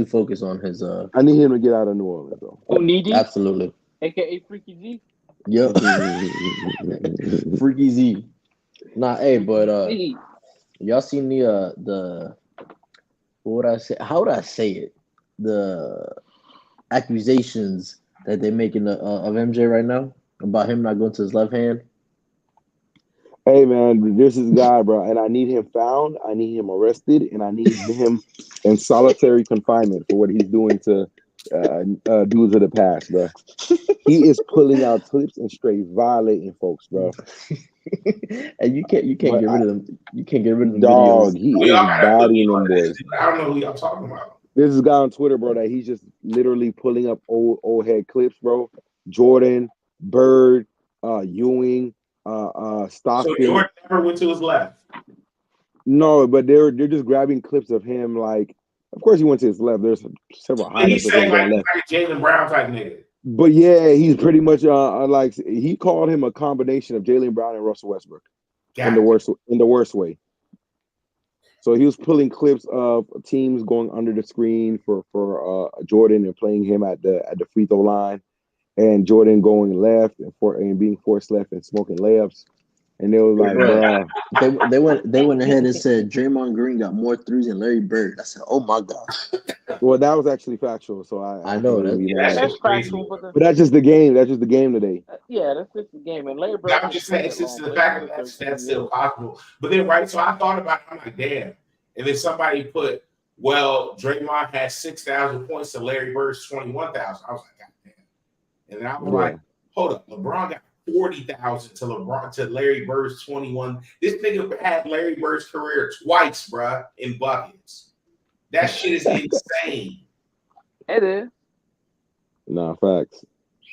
focused on his. I need him to get out of New Orleans though. Who needy? Absolutely. AKA Freaky Z. Yep. Freaky Z. Nah, hey, but y'all seen the what would I say? How would I say it? The accusations that they're making of MJ right now about him not going to his left hand. Hey man, this is guy, bro, and I need him found. I need him arrested, and I need him in solitary confinement for what he's doing to dudes of the past, bro. He is pulling out clips and straight violating folks, bro. And you can't get rid of them. You can't get rid of them dog, videos. he is bodying them boys. I don't know who y'all talking about. There's this guy on Twitter, bro, that he's just literally pulling up old head clips, bro. Jordan, Bird, Ewing, Stockton. So Jordan never went to his left. No, but they're just grabbing clips of him. Like, of course he went to his left. There's several highlights of him going left. Like Jaylen Brown type nigga. But yeah, he's pretty much like he called him a combination of Jaylen Brown and Russell Westbrook in the worst way. So he was pulling clips of teams going under the screen for Jordan and playing him at the free throw line, and Jordan going left and being forced left and smoking layups. And they was like, bro. They went ahead and said Draymond Green got more threes than Larry Bird. I said, oh my gosh. Well, that was actually factual. So I know that's factual, but that's just the game. That's just the game today. Yeah, that's just the game. And Larry Bird. I'm just saying, it's just the fact that that's still possible. But then, right? So I thought about it. I'm like, damn. And then somebody put, well, Draymond had 6,000 points to Larry Bird's 21,000. I was like, God damn. And then I was like, hold up, LeBron got 40,000 to Larry Bird's 21. This nigga had Larry Bird's career twice, bruh, in buckets. That shit is insane. It is. Nah, facts.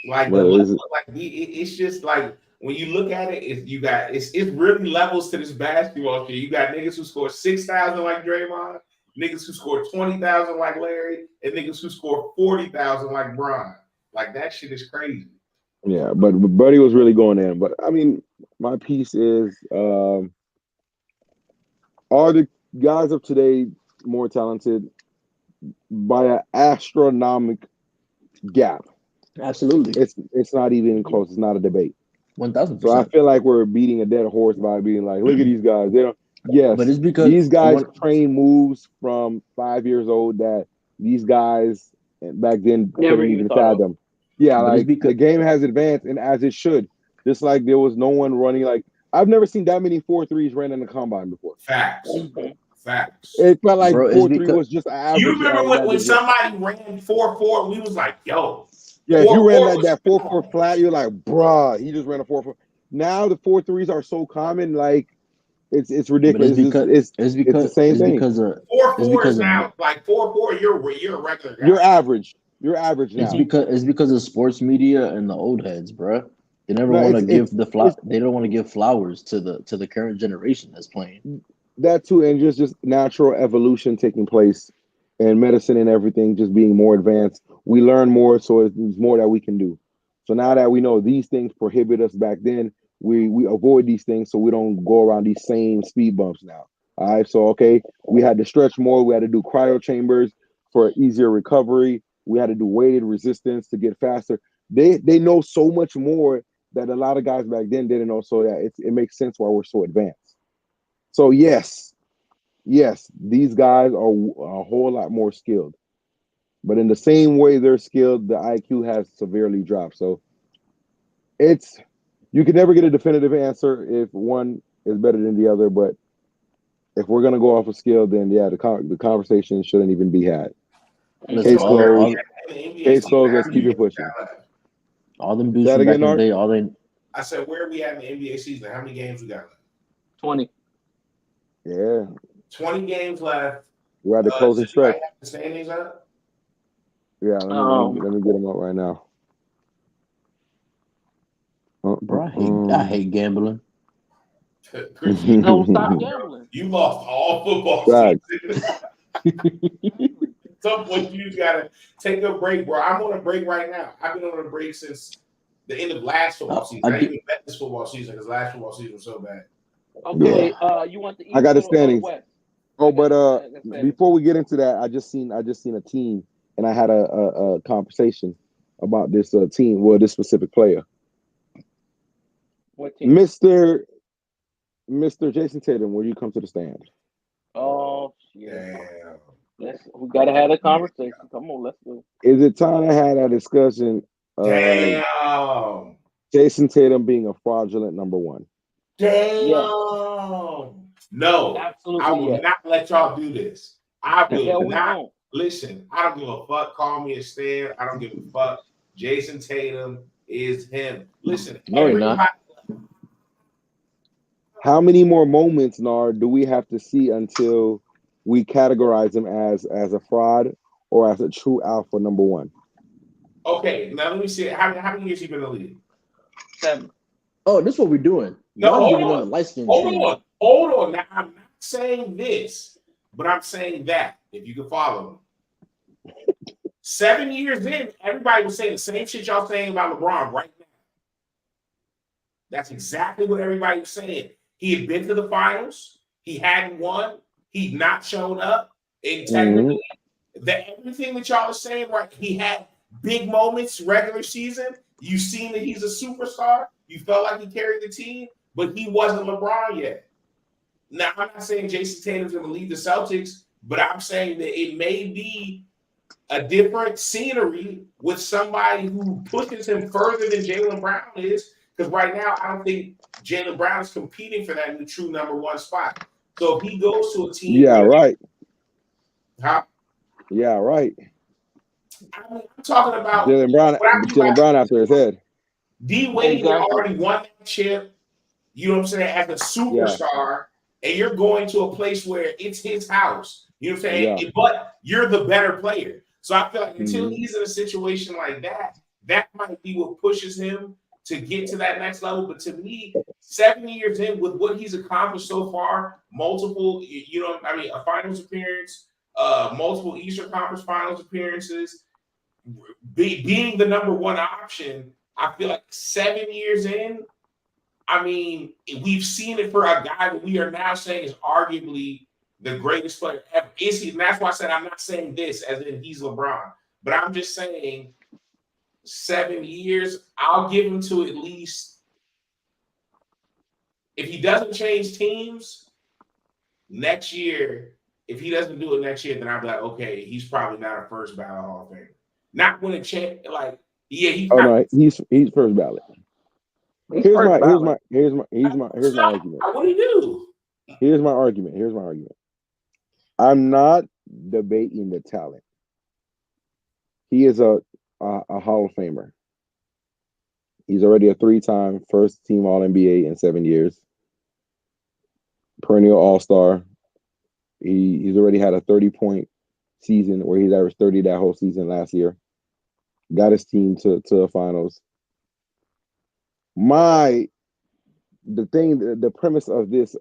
Like, it's just like when you look at it, it's really levels to this basketball shit. You got niggas who score 6,000 like Draymond, niggas who score 20,000 like Larry, and niggas who score 40,000 like Bron. Like that shit is crazy. Yeah, but Buddy was really going in. But I mean, my piece is Are the guys of today more talented by an astronomical gap? Absolutely, It's not even close. It's not a debate. So I 1000%. feel like we're beating a dead horse by being like, look at these guys. They don't. But Yes, it's because these guys one. train moves from 5 years old that these guys back then Never couldn't even even thought of. fathom. Yeah, But it's like because the game has advanced and as it should. Just like there was no one running like I've never seen that many 4.3s ran in the combine before. Facts. Mhm. Facts. It felt like bro, it's 4.3 because was just an You average remember when, that when just ran. somebody ran 4.4, we was like, yo, Yeah, if you ran 4.4 that was 4.4 flat, you're like, bruh, he just ran a 4.4. Now the 4.3s are so common, like it's but ridiculous. It's the same it's thing. because of it's 4.4 is because of now like 4.4, you're a regular You're guy. average. You're average it's now. because of sports media and the old heads, bro. They never No, want to it's give it's they don't want to give flowers to the current generation that's playing. that too, and just natural evolution taking place, and medicine and everything just being more advanced. We learn more, so there's more that we can do. So now that we know these things prohibit us back then, we avoid these things so we don't go around these same speed bumps now. All right, so okay, we had to stretch more. We had to do cryo chambers for easier recovery. We had to do weighted resistance to get faster. They know so much more that a lot of guys back then didn't know. So that it makes sense why we're so advanced. So yes, these guys are a whole lot more skilled. But in the same way they're skilled, the IQ has severely dropped. So it's you can never get a definitive answer if one is better than the other. But if we're gonna go off of skill, then yeah, the conversation shouldn't even be had. Listen, Case So where are we closed. at in the NBA Case season? closed. How Let's many keep it games we pushing. got left? all them Say dudes that from again, back in the Nart. day, all they I said, where are we at in the NBA season? How many games we got left? 20. Yeah, 20 games left. we're at the Does closing stretch. anybody have the standings up? Yeah, let me get them up right now. bro, I hate gambling. Chris, you, No, stop gambling. you lost all football Facts. season. At some point, you just gotta take a break, bro. I'm on a break right now. I've been on a break since the end of last football season. I I didn't get even bet this football season because last football season was so bad. Yeah, Okay, you want the I East got the or the standings. West? Oh, I got but I got standings. before we get into that, I just seen a team, and I had a conversation about this team. Well, this specific player, What team? Mister Jason Tatum. Will you come to the stand? Oh shit. Damn. We gotta have a conversation. Come on, let's go. Is it time to have that discussion of Damn. Jason Tatum being a fraudulent number one? Yes, Damn. No, I absolutely will yes. not let y'all do this. I will Yeah, we not won't. listen. I don't give a fuck. Call me a stand. I don't give a fuck. Jason Tatum is him. Listen, no, you're not. everybody. How many more moments, Nard, do we have to see until we categorize him as a fraud or as a true alpha number one? Okay, now let me see. How many years he been in the league? 7. Oh, this is what we're doing. No, Y'all hold giving them on. the light skin Hold treatment. on. Hold on. Now, I'm not saying this, but I'm saying that, if you can follow me. 7 years in, everybody was saying the same shit y'all saying about LeBron right now. That's exactly what everybody was saying. He had been to the finals. He hadn't won. He'd not shown up. And technically, everything that y'all are saying, right? He had big moments regular season. You've seen that he's a superstar. You felt like he carried the team, but he wasn't LeBron yet. Now, I'm not saying Jason Tatum's going to lead the Celtics, but I'm saying that it may be a different scenery with somebody who pushes him further than Jaylen Brown is. Because right now, I don't think Jaylen Brown is competing for that true number one spot. So if he goes to a team Yeah, where, right. huh? Yeah, right. I'm talking about Jalen Brown, what I mean by Jalen Brown after his head. D Wade had Exactly. already won that chip. You know what I'm saying? As a Yeah, superstar, and you're going to a place where it's his house. You know what I'm saying? yeah. But you're the better player. So I feel like until Mhm. he's in a situation like that, that might be what pushes him to get to that next level. But to me, 7 years in with what he's accomplished so far, multiple, a finals appearance, multiple Eastern Conference Finals appearances, being the number one option, I feel like 7 years in, I mean, we've seen it for a guy that we are now saying is arguably the greatest player ever. Is he? And that's why I said I'm not saying this as in he's LeBron, but I'm just saying 7 years. I'll give him to at least if he doesn't change teams next year. If he doesn't do it next year, then I'll be like, okay, he's probably not a first ballot Hall of Fame. Not when a champ like yeah, he Oh probably no, he's first ballot. He's Here's first my here's ballot. my here's my here's my argument. what do you do? Here's my argument. Here's my argument. I'm not debating the talent. He is a Hall of Famer. He's already a 3-time first team All NBA in 7 years. Perennial All Star. He's already had a 30-point season where he's averaged 30 that whole season last year. Got his team to the finals. The premise of this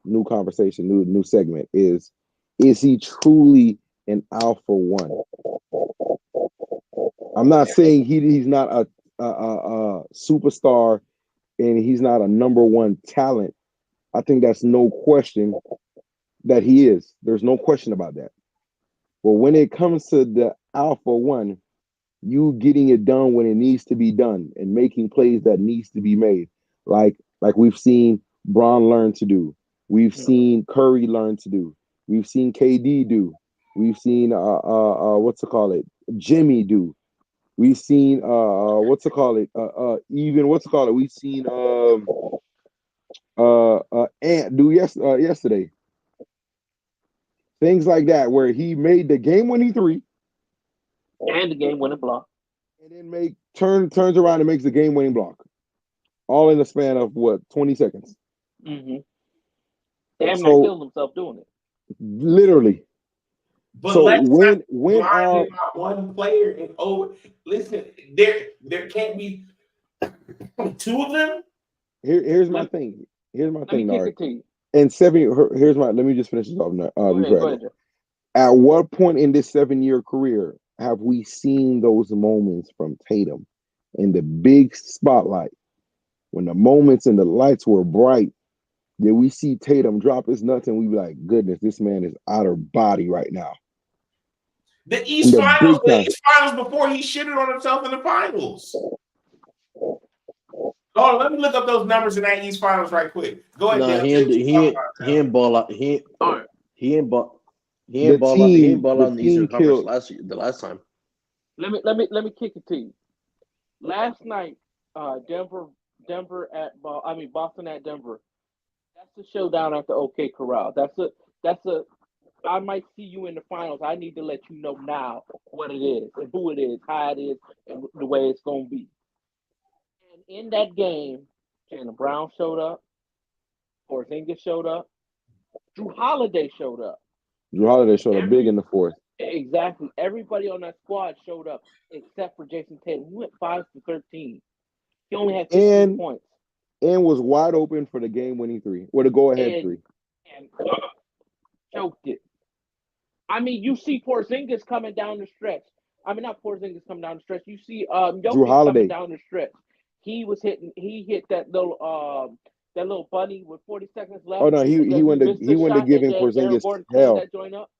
new conversation, new segment is he truly an alpha one? I'm not saying he's not a superstar and he's not a number one talent. I think that's no question that he is. There's no question about that. But when it comes to the alpha one, you getting it done when it needs to be done and making plays that needs to be made, like we've seen Braun learn to do, we've seen Curry learn to do, we've seen KD do, we've seen Jimmy do, we've seen we've seen Ant do yesterday. Things like that where he made the game winning three And the game winning block. and then turns around and makes the game winning block. All in the span of what, 20 seconds. Mm-hmm. Damn near So killed himself doing it. literally. But So let's not when blindly about one player and listen, there can't be two of them. here's my Let, thing. Here's my let me thing, kick Nari. it to you. And here's my let me just finish this off, Go ahead, go Before I go. ahead, Jeff. At what point in this 7-year career have we seen those moments from Tatum in the big spotlight when the moments and the lights were bright? Did we see Tatum drop his nuts and we be like, goodness, this man is out of body right now? The In East the Finals, big time. before he shitted on himself in the finals. Oh, let me look up those numbers in that East Finals right quick. Go ahead, Nah, Jeff. he ain't ball out. All right. He ain't ball. He The ain't ball out. He ain't team, ball the out in the team Eastern Conference killed. the last time. Let me kick it to you. Last night, Boston at Denver. That's the showdown at the OK Corral. That's a I might see you in the finals. I need to let you know now what it is and who it is, how it is, and the way it's gonna be. And in that game, Jaylen Brown showed up, Porzingis showed up, Drew Holiday showed up. Drew Holiday showed up big in the fourth. Exactly. Everybody on that squad showed up except for Jason Tatum. He went 5 for 13. He only had 15 points. And was wide open for the game winning three, or the go ahead three. And choked it. I mean, you see Porzingis coming down the stretch. I mean, not Porzingis coming down the stretch. You see Drew Jokic Holiday coming down the stretch. He hit that little bunny with 40 seconds left. Oh no, And he then went to missed the shot giving and Aaron Porzingis Gordon cleaned hell. that joint up.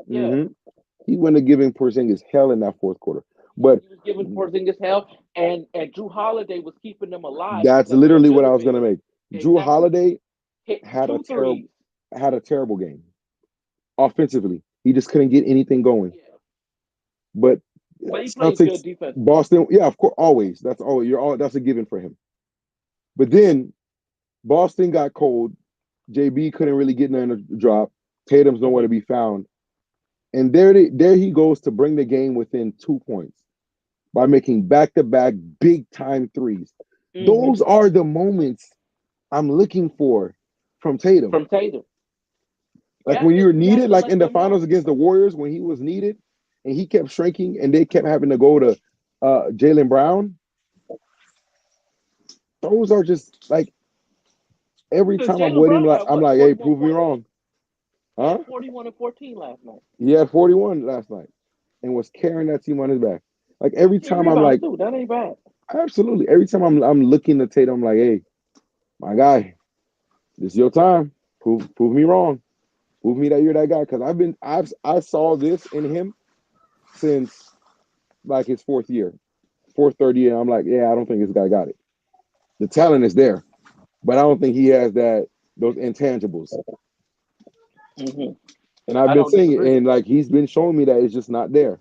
Yeah. Mm-hmm. He went to giving Porzingis hell in that fourth quarter. But he was giving Porzingis hell, and Drew Holiday was keeping them alive. that's literally what I was gonna make. Drew Holiday hit had a terrible game offensively. He just couldn't get anything going. Yeah. But he played good defense. Boston, yeah, of course, always. That's a given for him. But then Boston got cold. JB couldn't really get in a drop. Tatum's nowhere to be found. And there he goes to bring the game within 2 points by making back-to-back big-time threes. Mm-hmm. Those are the moments I'm looking for from Tatum. Like when you're needed, like in the finals against the Warriors, when he was needed and he kept shrinking and they kept having to go to Jaylen Brown. Those are just like every time I'm with him, I'm like, hey, prove me wrong. Huh? 41 and 14 last night. He had 41 last night and was carrying that team on his back. Like every time I'm like, that ain't bad. Absolutely. Every time I'm looking to Tatum, I'm like, hey, my guy, this is your time. Prove me wrong. Prove me that you're that guy. Because I saw this in him since like his third year. I'm like, yeah, I don't think this guy got it. The talent is there, but I don't think he has those intangibles. Hmm. And I've I been don't saying it, disagree. and like he's been showing me that it's just not there.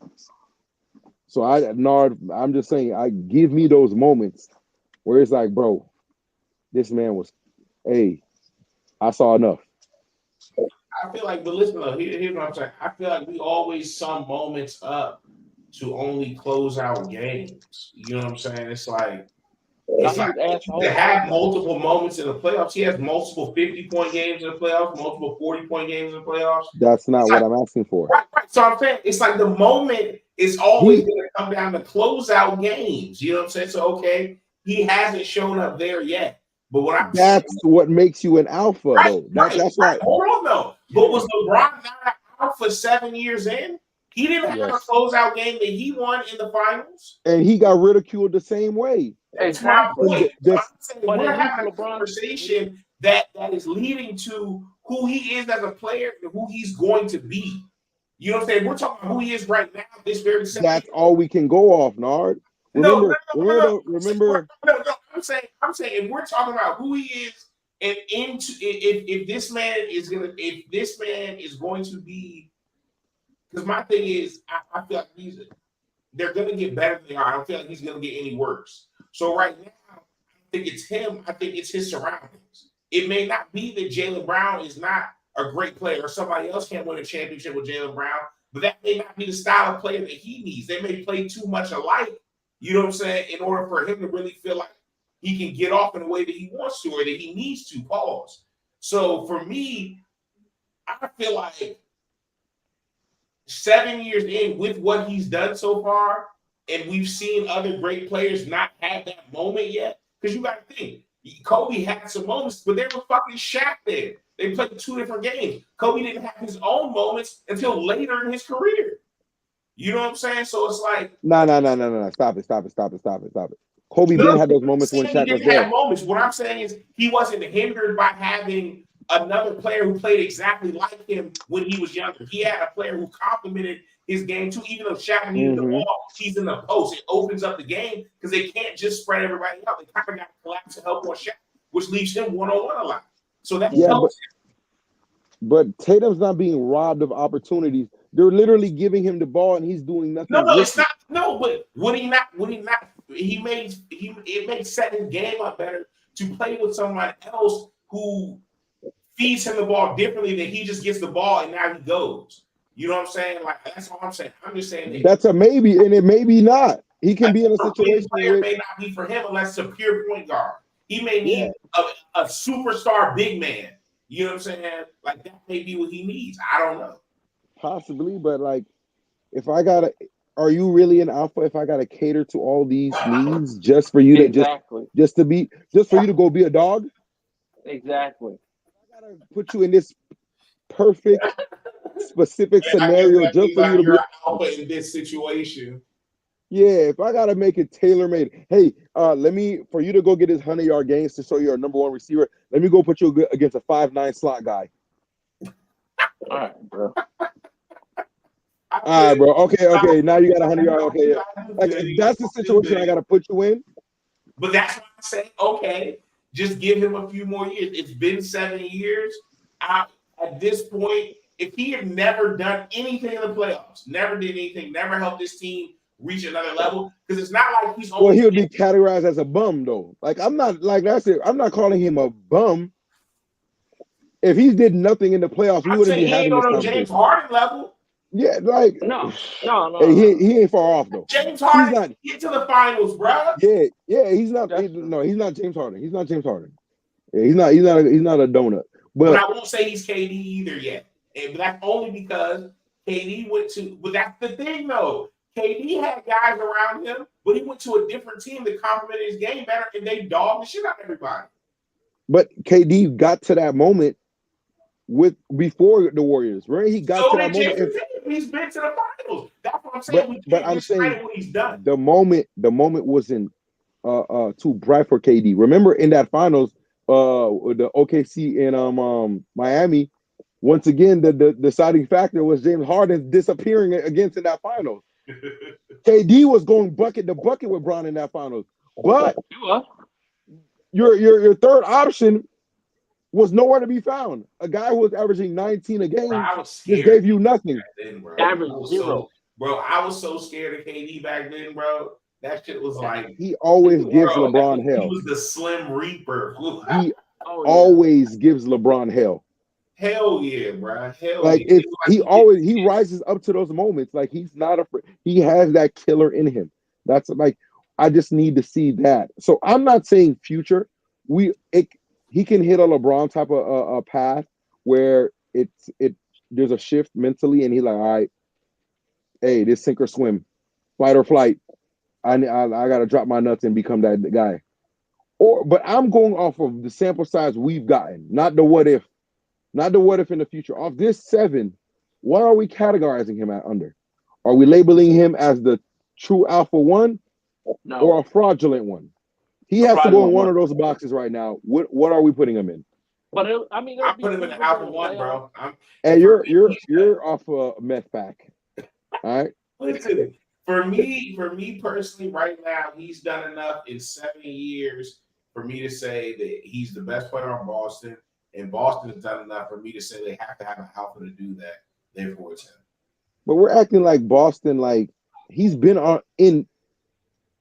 So Nard, I'm just saying, I give me those moments where it's like, bro, this man was, hey, I saw enough. I feel like, but listen, though, here's what I'm saying. I feel like we always sum moments up to only close out games. You know what I'm saying? Now It's he like was asked you can all have season. multiple moments in the playoffs. He has multiple 50-point games in the playoffs, multiple 40-point games in the playoffs. That's not It's what like, I'm asking for. right. So I'm saying it's like the moment is always He going to come down to close out games. You know what I'm saying? So okay, he hasn't shown up there yet. But what I'm saying, That's what makes you an alpha, though. That's why. Hold on though. But was LeBron not out for 7 years in? He didn't have a Yes. closeout game that he won in the finals. And he got ridiculed the same way. That's my Exactly. point. So I'm saying But we're at least having a LeBron, conversation that is leading to who he is as a player and who he's going to be. You know what I'm saying? We're talking about who he is right now, this very second. That's all we can go off, Nard. No. Remember. I'm saying if we're talking about who he is and into if this man is going to be, because my thing is I feel like they're gonna get better than they are. I don't feel like he's gonna get any worse. So right now, I think it's him. I think it's his surroundings. It may not be that Jaylen Brown is not a great player or somebody else can't win a championship with Jaylen Brown, but that may not be the style of player that he needs. They may play too much alike, you know what I'm saying, in order for him to really feel like he can get off in the way that he wants to or that he needs to. Pause. So for me, I feel like 7 years in with what he's done so far, and we've seen other great players not have that moment yet. Because you got to think, Kobe had some moments, but there was fucking Shaq there. They played two different games. Kobe didn't have his own moments until later in his career. You know what I'm saying? So it's like, No. Stop it. Kobe no, Ben had I'm those moments when saying he Shaq was didn't have there. moments. What I'm saying is he wasn't hindered by having another player who played exactly like him when he was younger. He had a player who complemented his game too. Even though Shaq needed the Mm-hmm. ball, he's in the post. It opens up the game because they can't just spread everybody out. They kind of got to collapse to help on Shaq, which leaves him one-on-one a lot. So that Yeah, helps. but Tatum's not being robbed of opportunities. They're literally giving him the ball and he's doing No, nothing no, with it's it. not. No, but would he not? It made setting his game up better to play with someone else who feeds him the ball differently than he just gets the ball and now he goes. You know what I'm saying? Like that's all I'm saying. I'm just saying that That's a maybe, and it may be not. He can be in a a big situation player with, may not be for him unless it's a pure point guard. He may yeah, need a superstar big man. You know what I'm saying? Like that may be what he needs. I don't know. possibly, but like, if I gotta, are you really an alpha if I gotta cater to all these needs just for you to exactly, just for you to go be a dog? exactly. I gotta put you in this perfect, specific I guess scenario that just means for you to you're be. an alpha in this situation. Yeah, if I gotta make it tailor made, hey, let me for you to go get his 100-yard games to show you're a number one receiver. Let me go put you against a 5'9" slot guy. All right, bro. All right, bro. Okay. Now you got a 100-yard. Okay, yeah. I do Like feel if you. that's the situation I gotta put you in. But that's why I say, okay, just give him a few more years. It's been 7 years. At this point, if he had never done anything in the playoffs, never did anything, never helped this team reach another level, because it's not like he's Well, only. he would be categorized as a bum though. Like I'm not like that's it. I'm not calling him a bum. If he did nothing in the playoffs, we I'm wouldn't be saying he ain't having on this no James conversation. Harden level. Yeah, like No, no, no, hey, no. he ain't far off though. James He's Harden not. get to the finals, bro. Yeah. He's not. That's true. No, he's not James Harden. He's not James Harden. Yeah, he's not. He's not a donut. But But I won't say he's KD either yet. And that's only because KD went to. But that's the thing, though. KD had guys around him, but he went to a different team that complemented his game better, and they dogged the shit out of everybody. KD got to that moment with before the Warriors, right? He got So to that did moment, Jason Tatum. He's been to the finals. That's what I'm saying. but We but can't I'm saying discredit what he's done. the moment wasn't too bright for KD. Remember in that finals, the OKC in Miami, once again the deciding factor was James Harden disappearing against in that finals. KD was going bucket to bucket with Bron in that finals, but your third option was nowhere to be found. A guy who was averaging 19 a game Bro, I was just scared gave you nothing. back then, bro. Average I was 0. I was so scared of KD back then, bro. That shit was like, He always gives bro, LeBron he hell. was the Slim Reaper. He always gives LeBron hell. Hell yeah, bro. Hell Like yeah. if he rises up to those moments. Like he's not afraid. He has that killer in him. That's like I just need to see that. So I'm not saying future. He can hit a LeBron type of a path where there's a shift mentally, and he's like, all right, hey, this sink or swim, fight or flight. I got to drop my nuts and become that guy. But I'm going off of the sample size we've gotten, not the what if. Not the what if in the future. Off this 7, what are we categorizing him at under? Are we labeling him as the true alpha 1 or a fraudulent one? He has to go in one of those boxes right now. What are we putting him in? But I put him in the alpha 1, bro. Hey, you're off a meth pack. All right. Listen, for me personally, right now, he's done enough in 7 years for me to say that he's the best player on Boston. And Boston has done enough for me to say they have to have an alpha to do that. Therefore, it's him. But we're acting like Boston, like he's been in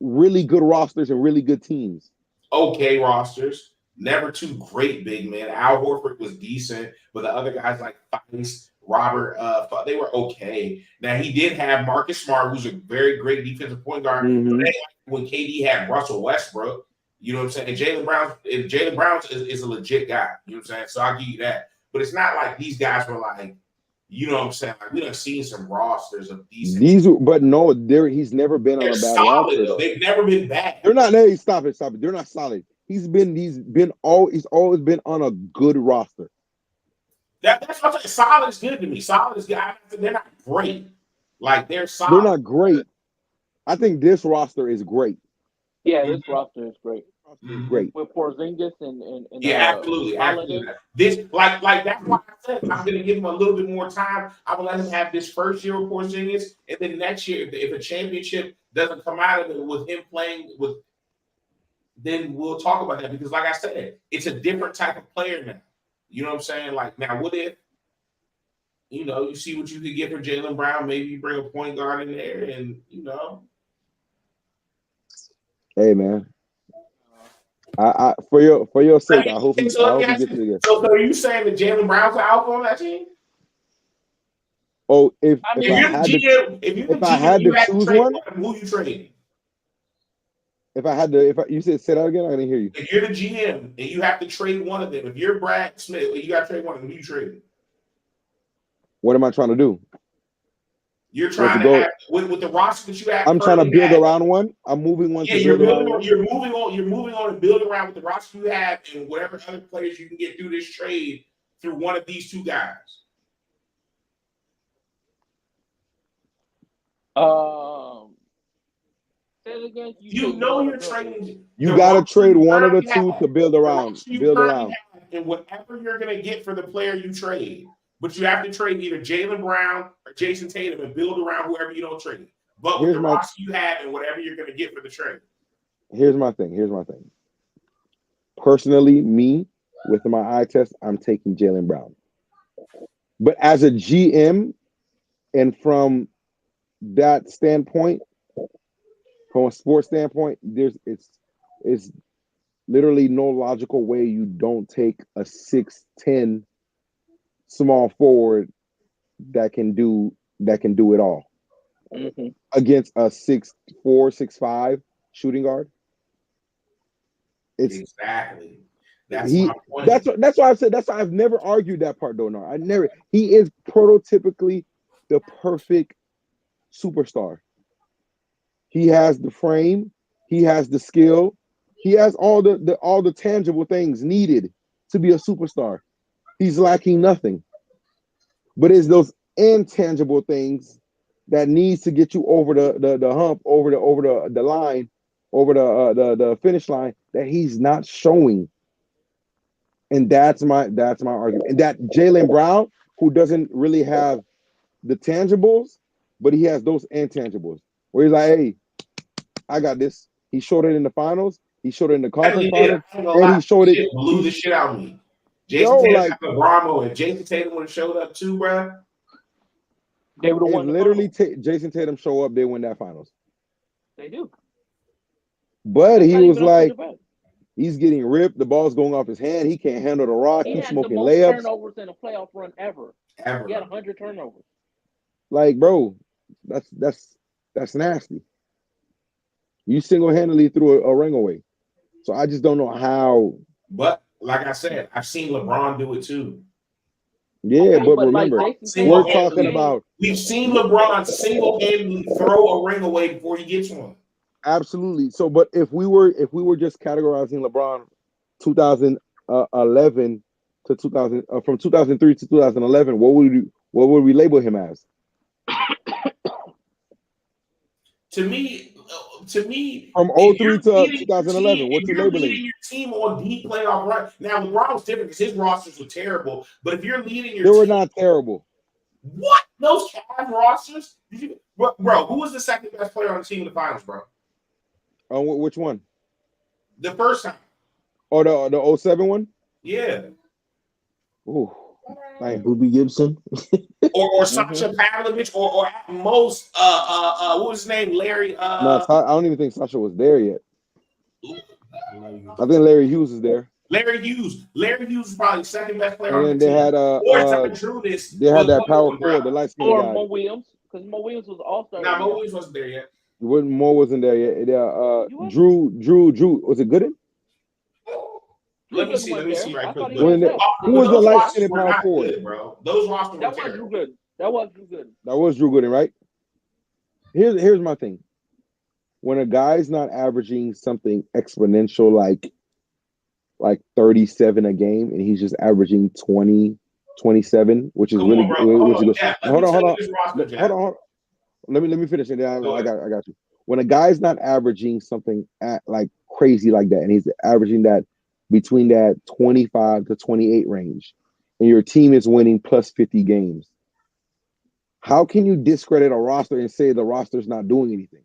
really good rosters and really good teams. Okay rosters. Never too great big men. Al Horford was decent, but the other guys like Theis, Robert, they were okay. Now, he did have Marcus Smart, who's a very great defensive point guard. Mm-hmm. But when KD had Russell Westbrook, you know what I'm saying? And Jaylen Brown is a legit guy. You know what I'm saying? So I'll give you that. But it's not like these guys were like, you know what I'm saying? Like we done seen some rosters of decent. He's never been on a bad solid, roster. Though. They've never been bad. They're not. Hey, stop it. They're not solid. He's always been on a good roster. That's what I'm saying. Solid is good to me. Solid is good. They're not great. Like they're solid. They're not great. I think this roster is great. Yeah, this roster is great. Mm-hmm. Great with Porzingis and yeah, absolutely. This like that's why I said I'm going to give him a little bit more time. I'm going to let him have this first year with Porzingis, and then next year, if a championship doesn't come out of it with him playing with, then we'll talk about that because, like I said, it's a different type of player now. You know what I'm saying? Like now, what if you see what you could get for Jaylen Brown? Maybe you bring a point guard in there, and Hey man. I for your sake, I hope he gets it again. So are you saying that Jaylen Brown's the alpha on that team? Oh, if I had to choose one, who you trading? You said say that again, I didn't hear you. If you're the GM and you have to trade one of them, if you're Brad Smith, you got to trade one of them. Who you trading? What am I trying to do? You're trying to have with the roster that you have. I'm trying to build around one. I'm moving one. Yeah, you're moving on and building around with the roster you have and whatever other players you can get through this trade through one of these two guys. Say it again. You're trading. You got to trade one of the two to build around. And whatever you're going to get for the player you trade. But you have to trade either Jaylen Brown or Jason Tatum and build around whoever you don't trade. But with the roster you have and whatever you're going to get for the trade. Here's my thing. Personally, me, with my eye test, I'm taking Jaylen Brown. But as a GM and from that standpoint, from a sports standpoint, it's literally no logical way you don't take a 6'10" small forward that can do it all against a 6'4", 6'5" shooting guard. Exactly. That's my point. That's why I said that's why I've never argued that part, though. No, I never. He is prototypically the perfect superstar. He has the frame, he has the skill, he has all the tangible things needed to be a superstar. He's lacking nothing. But it's those intangible things that needs to get you over the hump, over the line over the finish line that he's not showing. And that's my argument. And that Jaylen Brown, who doesn't really have the tangibles, but he has those intangibles. Where he's like, hey, I got this. He showed it in the finals. He showed it in the conference finals, and he showed it. He blew the shit out of me. Yo, Jason Tatum like had LeBron, and Jason Tatum would have showed up too, bro. They would have if won the literally finals. Jason Tatum show up, they win that finals. They do. But That's he not was even up for like, debate. he's getting ripped. The ball's going off his hand. He can't handle the rock. He He's had the smoking most layups. turnovers in a playoff run ever. Ever. He had 100 turnovers. Like, bro, that's nasty. You single-handedly threw a ring away. So I just don't know how. But like I said, I've seen LeBron do it too. Yeah, Okay, but but like remember, Jason we're Tatum talking about we've seen LeBron single-handedly throw a ring away before he gets one. absolutely. So, but if we were just categorizing LeBron 2011 to 2000 from 2003 to 2011, what would we label him as? To me, From if 03 you're to leading your 2011, team, what if you you're labeling? leading your team on deep playoff run, now LeBron was different because his rosters were terrible. But if you're leading your They were team, not terrible. what those Cavs rosters? Bro, who was the second best player on the team in the finals, bro? Which one? The first time. Or the 07 one? Yeah. Ooh, like Boobie Gibson. Or Sasha Pavlovich, or at most, what was his name? Larry. no, I don't even think Sasha was there yet. I think Larry Hughes is there. Larry Hughes. Larry Hughes is probably second best player And on then the they team. had they had that power forward, the light skinned Or guy. Mo Williams, because Mo Williams was all-star. Nah, Mo Williams wasn't there yet. Mo wasn't there yet. Drew was it Gooden? Let me see right I thought quick. he was Who But was the those light rosters skinned were power not forward? good, bro. Those rosters were That was terrible. Drew Gooden. That was Drew Gooden. That was Drew Gooden, right? Here's my thing. When a guy's not averaging something exponential like 37 a game, and he's just averaging 20, 27, which is Come really on, bro. which is good. Jack, Hold on. Jack. Hold on. Let me finish it. I got you. When a guy's not averaging something at like crazy like that, and he's averaging that between that 25 to 28 range, and your team is winning plus 50 games, how can you discredit a roster and say the roster's not doing anything?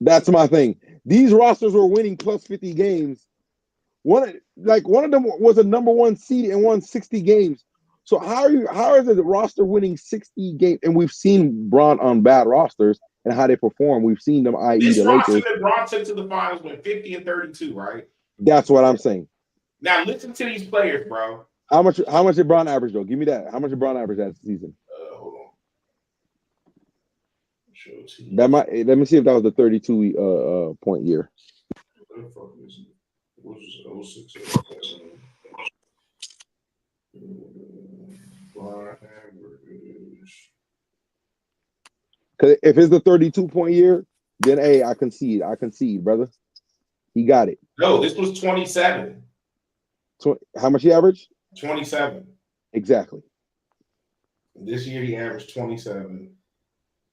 That's my thing. These rosters were winning plus 50 games. One of them was a number one seed and won 60 games. So how is the roster winning 60 games? And we've seen Bron on bad rosters and how they perform. We've seen them, i.e. This the roster Lakers. that Bron took to the finals went 50 and 32, right? That's what I'm saying. Now listen to these players, bro. How much did Bron average though? Give me that. How much did Bron average that season? Hold on. Let me see if that was the 32 point year. What the fuck is it? What was 06, 07? Bron average. Because if it's the 32 point year, then hey, I concede, brother. He got it. No, this was 27. How much he averaged? 27. Exactly. This year he averaged 27.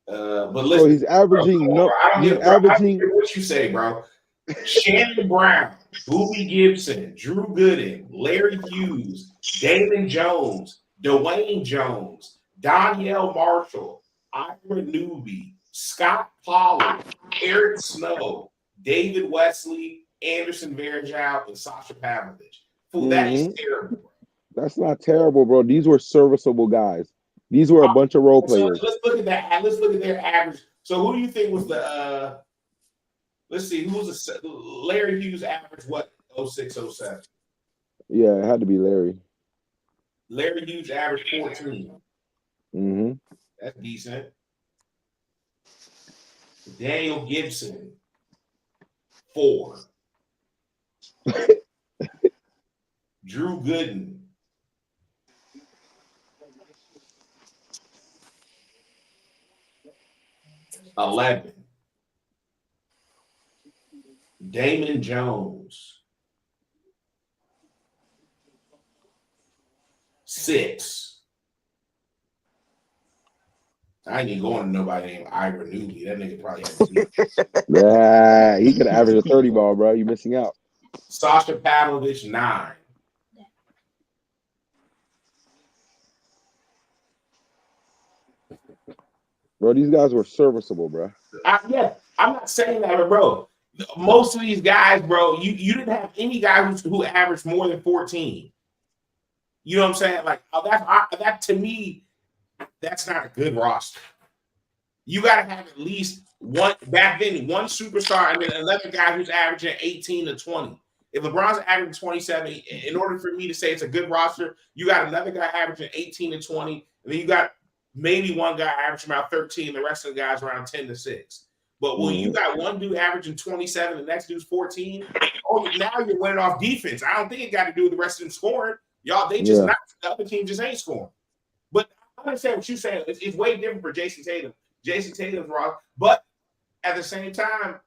But listen, so he's averaging I don't care what you say, bro. Shannon Brown, Boobie Gibson, Drew Gooden, Larry Hughes, Damon Jones, Dwayne Jones, Danielle Marshall, Ira Newby, Scott Pollard, Eric Snow, David Wesley, Anderson Varejao, and Sasha Pavlovich. That is terrible. That's not terrible, bro. These were serviceable guys. These were a bunch of role players. So let's look at that. Let's look at their average. So who do you think was the let's see, who was Larry Hughes average what? 06, 07? Yeah, it had to be Larry. Larry Hughes averaged 14. That's decent. Daniel Gibson, 4. Drew Gooden, 11. Damon Jones, 6. I ain't even going to nobody named Ira Newby. That nigga probably had two. Yeah, he could average a 30 ball, bro. You missing out. Sasha Pavlovich 9. Bro, these guys were serviceable, bro. Yeah, I'm not saying that, but bro, most of these guys, bro, you didn't have any guy who averaged more than 14. You know what I'm saying? Like that to me, that's not a good roster. You got to have at least one back then, one superstar, and then another guy who's averaging 18 to 20. If LeBron's averaging 27, in order for me to say it's a good roster, you got another guy averaging 18 to 20, and then you got maybe one guy averaging about 13, the rest of the guys around 10 to 6. But when you got one dude averaging 27, the next dude's 14, now you're winning off defense. I don't think it got to do with the rest of them scoring. Y'all, they just not, the other team just ain't scoring. But I understand what you're saying. It's way different for Jason Tatum. Jason Tatum's raw, but at the same time,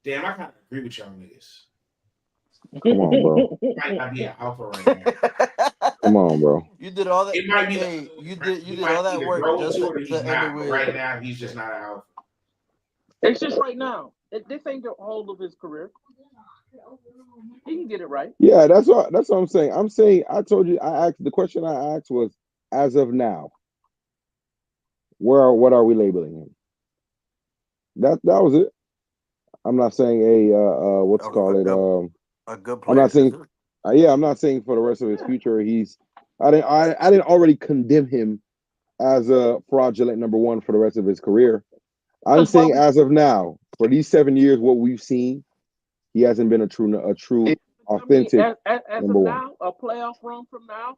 damn, I kind of agree with y'all niggas. Come on, bro. It might not be an alpha right now. Come on, bro. You did all that. It might be. Hey, you did all that work just to end it with. Right now, he's just not an alpha. It's just right now. This ain't the whole of his career. He can get it right. Yeah, that's what I'm saying. I'm saying I told you the question I asked was as of now. What are we labeling him? That was it. I'm not saying a good player. I'm not saying I'm not saying for the rest of his future I didn't already condemn him as a fraudulent number one for the rest of his career. I'm saying as of now, for these 7 years, what we've seen, he hasn't been a true authentic as number of one. now, a playoff run from now.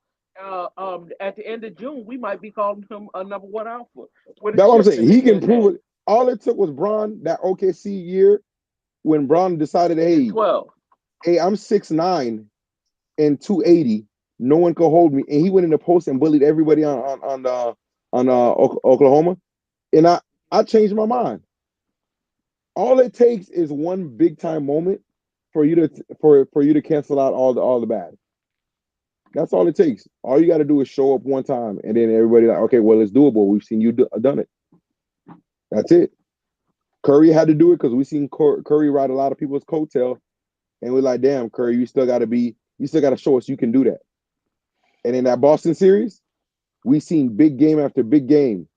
At the end of June, we might be calling him a number one alpha. That's what I'm saying. He can prove it. All it took was Bron that OKC year when Bron decided, hey, I'm 6'9" and 280. No one could hold me, and he went in the post and bullied everybody on Oklahoma. And I changed my mind. All it takes is one big time moment for you to cancel out all the bad. That's all it takes. All you got to do is show up one time, and then everybody like, okay, well, it's doable. We've seen you done it. That's it. Curry had to do it because we've seen Curry ride a lot of people's coattail, and we're like, damn, Curry, you still got to show us you can do that. And in that Boston series, we seen big game after big game,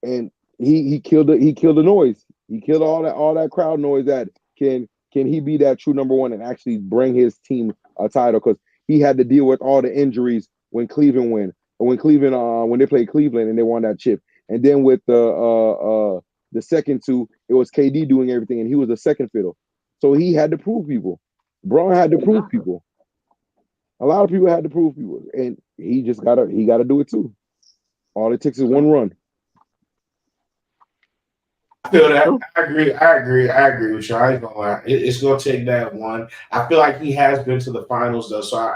and he killed the noise. He killed all that crowd noise. That can he be that true number one and actually bring his team a title? Because he had to deal with all the injuries when Cleveland when they played Cleveland and they won that chip. And then with the second two, it was KD doing everything, and he was the second fiddle. So he had to prove people. Braun had to prove people. A lot of people had to prove people, and he gotta do it too. All it takes is one run. I feel that. I agree with you. I ain't gonna lie. It's gonna take that one. I feel like he has been to the finals though. So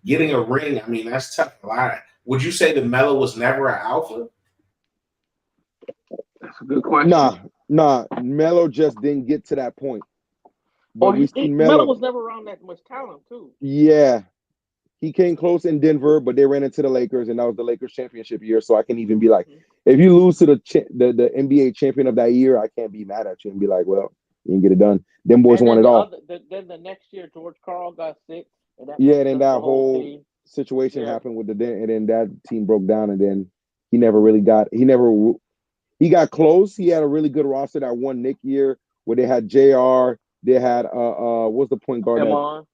getting a ring, I mean, that's tough. A lot. Would you say the Melo was never an alpha? That's a good question. Nah. Melo just didn't get to that point. But Melo was never around that much talent too. Yeah. He came close in Denver, but they ran into the Lakers, and that was the Lakers championship year. So I can even be like, if you lose to the NBA champion of that year, I can't be mad at you and be like, well, you didn't get it done. Them boys won it all. Then the next year, George Karl got sick. And then that whole situation happened and then that team broke down, and then he got close. He had a really good roster that one Nick year where they had JR. They had what's the point guard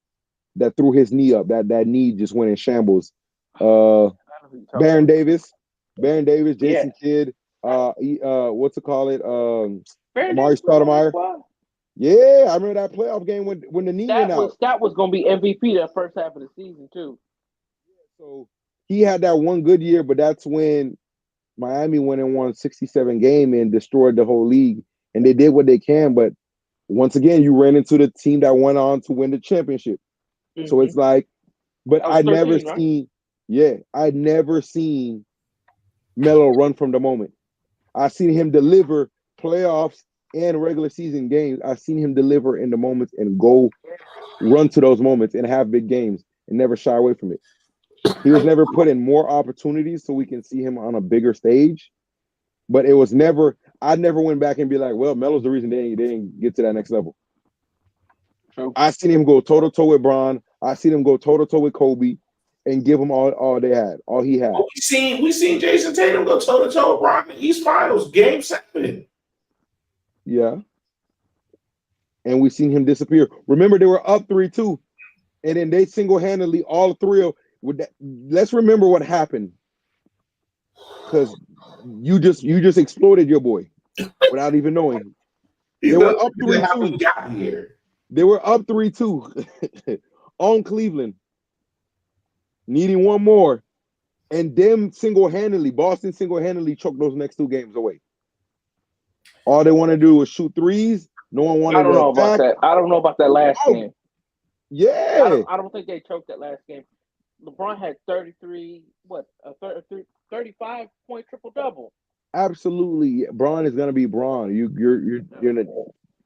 that threw his knee up. That knee just went in shambles. Baron Davis, Jason Kidd, what's it call it? Amari Stoudemire. Yeah, I remember that playoff game when the knee went out. That was gonna be MVP that first half of the season too. So he had that one good year, but that's when Miami went and won 67 game and destroyed the whole league. And they did what they can, but once again, you ran into the team that went on to win the championship. Mm-hmm. So it's like, but I'd never seen Melo run from the moment. I seen him deliver playoffs and regular season games. I've seen him deliver in the moments and go run to those moments and have big games and never shy away from it. He was never put in more opportunities so we can see him on a bigger stage. But it was never. I never went back and be like, well, Melo's the reason they didn't get to that next level. True. I seen him go toe to toe with Bron. I seen him go toe to toe with Kobe, and give him all they had, all he had. We seen Jason Tatum go toe to toe with Bron in the East Finals, Game 7. Yeah, and we seen him disappear. Remember, they were up 3-2, and then they single handedly all three of. With that, let's remember what happened, because you just exploded your boy without even knowing. They were up 3-2. Got here. They were up 3-2 on Cleveland, needing one more, and them Boston single-handedly choked those next two games away. All they want to do was shoot threes. No one wanted I don't to know about attack. that. I don't know about that last game. Yeah. I don't think they choked that last game. LeBron had 33, a 35-point triple-double. Absolutely. Braun is gonna be Braun.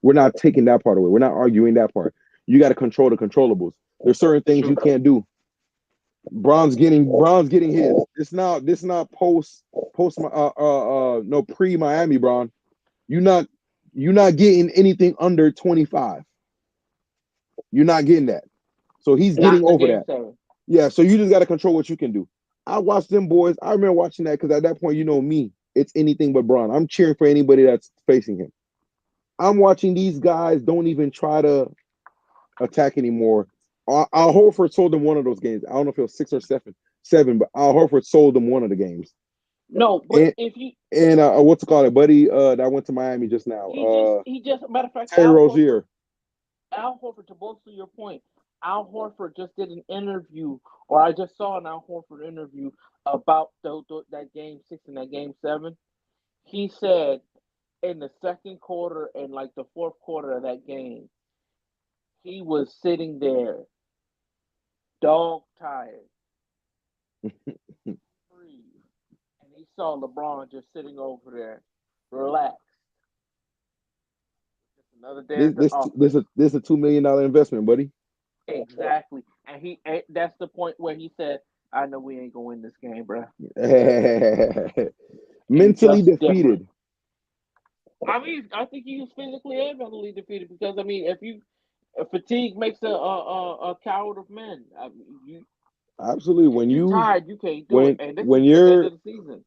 We're not taking that part away. We're not arguing that part. You got to control the controllables. There's certain things you can't do. Braun's getting his. It's not post no pre Miami Braun. You're not getting anything under 25. You're not getting that. So he's getting over that. 7. Yeah, so you just got to control what you can do. I watched them boys. I remember watching that because at that point, you know me, it's anything but Braun. I'm cheering for anybody that's facing him. I'm watching these guys don't even try to attack anymore. Al Horford sold them one of those games. I don't know if it was 6 or 7, but Al Horford sold them one of the games. No, but if you what's it called? A buddy that went to Miami just now. He just matter of fact, Terry Rozier. Al Horford, to both of your point, Al Horford just did an interview, or I just saw an Al Horford interview about that game 6 and that game 7. He said in the second quarter and like the fourth quarter of that game, he was sitting there, dog tired, and he saw LeBron just sitting over there, relaxed. Just another day at the office. This is a $2 million investment, buddy. Exactly, and that's the point where he said, "I know we ain't gonna win this game, bro." Mentally defeated. I mean, I think he was physically and mentally defeated because I mean, if fatigue makes a coward of men. I mean, absolutely. When you're tired, you can't do it. And this when is you're the end of the season.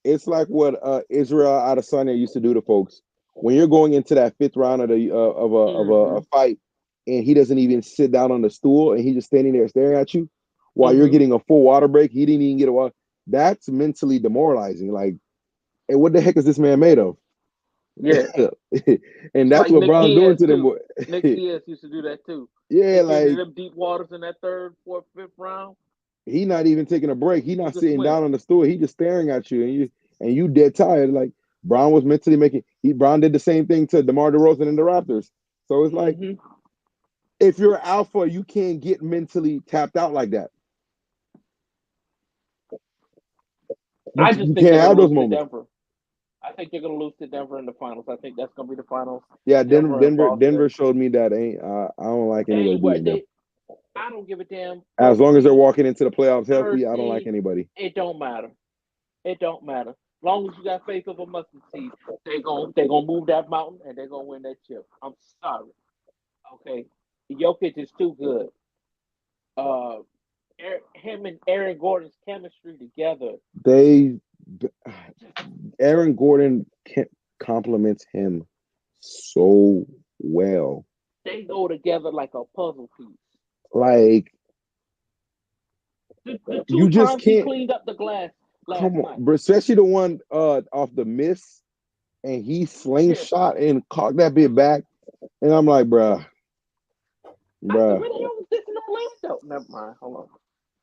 It's like what Israel Adesanya used to do to folks. When you're going into that 5th round of a fight, and he doesn't even sit down on the stool, and he's just standing there staring at you while you're getting a full water break. He didn't even get a water. That's mentally demoralizing. Like, hey, what the heck is this man made of? Yeah, and that's what Bron's doing to them. Nick Diaz used to do that too. Yeah, like them deep waters in that 3rd, 4th, 5th round. He not even taking a break. He not sitting down on the stool. He just staring at you, and you dead tired. Like Brown was mentally Brown did the same thing to DeMar DeRozan and the Raptors. So it's like if you're alpha, you can't get mentally tapped out like that. I just you think can't have those moments. moments. Denver. I think they're going to lose to Denver in the finals. I think that's going to be the finals. Yeah, Denver showed me that I don't like anybody beating them. I don't give a damn. As long as they're walking into the playoffs healthy, I don't like anybody. It don't matter. It don't matter. As long as you got faith of a mustard seed, they're gonna move that mountain and they're gonna win that chip. I'm sorry. Okay. Jokic is too good. Him and Aaron Gordon's chemistry together. Aaron Gordon compliments him so well. They go together like a puzzle piece. Like the you just can't. He cleaned up the glass. Come on, bro, especially the one off the miss, and he slingshot and caught that bit back, and I'm like, bruh. I really was this in Orlando. Never mind. Hold on.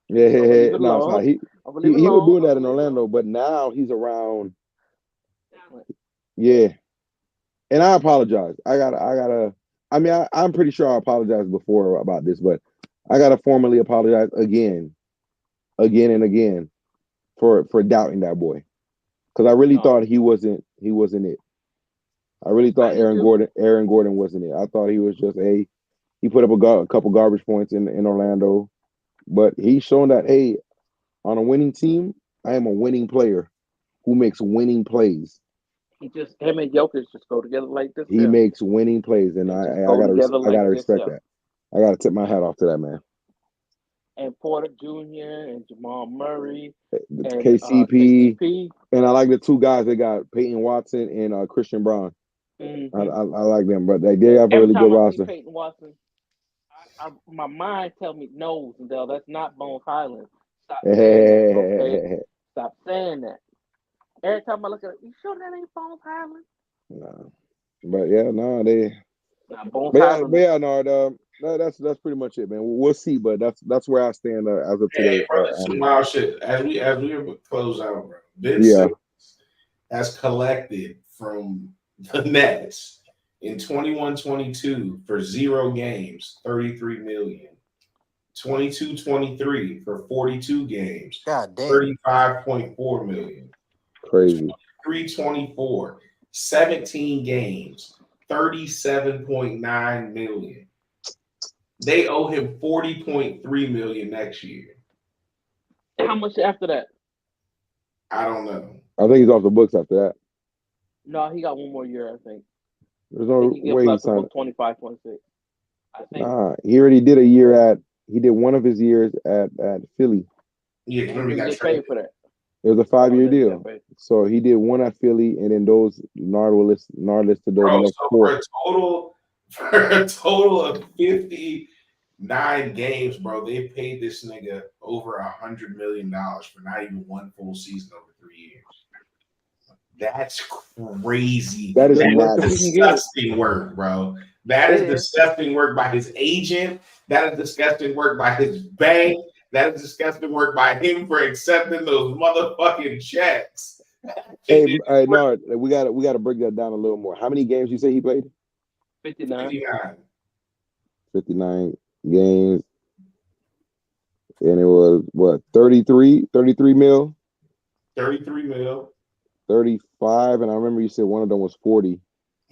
Yeah, no, it's not. He was doing that in Orlando, but now he's around. Yeah, and I apologize. I mean, I'm pretty sure I apologized before about this, but I gotta formally apologize again and again for doubting that boy, because I really thought he wasn't it. I really thought Aaron Gordon wasn't it. I thought he was just he put up a couple garbage points in Orlando, But he's shown that, hey, on a winning team, I am a winning player who makes winning plays. Him and Jokic just go together like this. He Yeah. makes winning plays, and They just I go gotta together I like gotta this. respect Yeah. that. I gotta tip my hat off to that man. And Porter Jr. and Jamal Murray and KCP, KCP. and I like the two guys they got, Peyton Watson and Christian Brown. I like them, but they have a Every really good time I see roster. Peyton Watson, my mind tell me no, Zendel, that's not Bones Highland. Stop saying that, okay? Stop saying that. Every time I look at it, you sure that ain't Bones Highland? No. But yeah, no, they. Nah, Bones But Highland. yeah, no, that's pretty much it, man. We'll see, but that's where I stand as of today. Hey, brother, some wild shit. As we close out, bro. Ben Yeah. Simmons has collected from the Nets in 21-22 for 0 games, $33 million. 22-23 for 42 games, God damn. $35.4 million. Crazy. 23-24, 17 games, $37.9 million. They owe him $40.3 million next year. How much after that? I don't know. I think he's off the books after that. No, he got one more year, I think. There's no way he signed. 25.6. I think. Nah, he already did a year at. He did one of his years at Philly. Yeah, He didn't get paid for that. It was a 5-year didn't deal. So he did one at Philly, and then those Nardwillis to those next so 4. for a total of 59 games, bro, they paid this nigga over $100 million for not even one full season over 3 years. That's crazy. That is disgusting work, bro. That is disgusting work by his agent. That is disgusting work by his bank. That is disgusting work by him for accepting those motherfucking checks. Hey, no, we got to break that down a little more. How many games you say he played? 59. 59 games, and it was what 33 mil. 33 mil. 35, and I remember you said one of them was 40.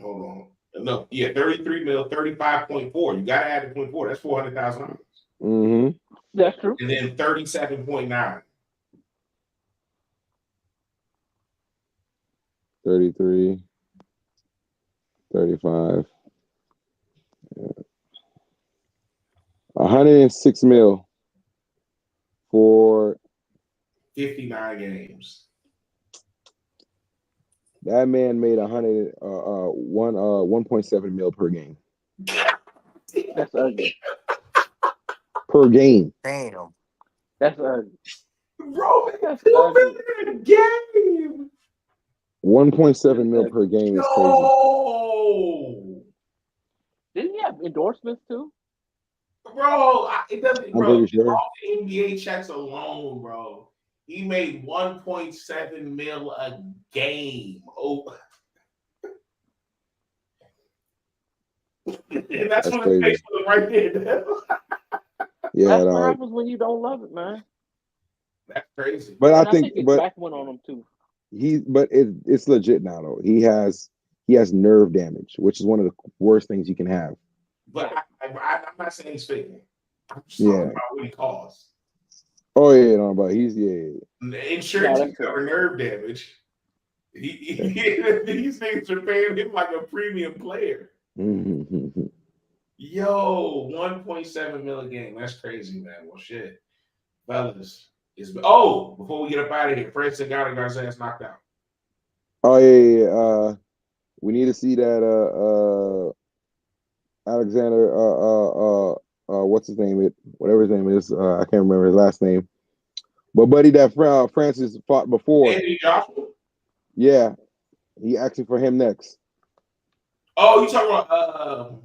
Hold on. No, yeah, 33 mil, 35.4. You got to add the 0.4. That's $400,000. Mm-hmm. That's true. And then 37.9. 33, 35. Yeah. 106 mil for 59 games. That man made 1.7 mil per game. That's ugly. Per game. Damn. That's ugly. Bro, that's $2 million in a game. 1.7 mil per game is crazy. Didn't he have endorsements too? Bro, it doesn't. I'm Bro, pretty sure. all the NBA checks alone, bro. He made 1.7 mil a game. Oh, and that's what it takes for right there. Yeah, that's what happens when you don't love it, man. That's crazy. But I think his back went on him too. It's legit now though. He has nerve damage, which is one of the worst things you can have. But I'm not saying he's faking. I'm just talking about what he costs. Oh yeah, no, but he's The insurance can cover nerve damage. These things are paying him like a premium player. Yo, 1.7 mil a game. That's crazy, man. Well, shit, fellas. Before we get up out of here, Fred Sagana got his ass knocked out. Oh yeah. We need to see that Alexander what's his name? Whatever his name is, I can't remember his last name. But buddy, that Francis fought before. Anthony Joshua? Yeah. He asking for him next. Oh, you talking about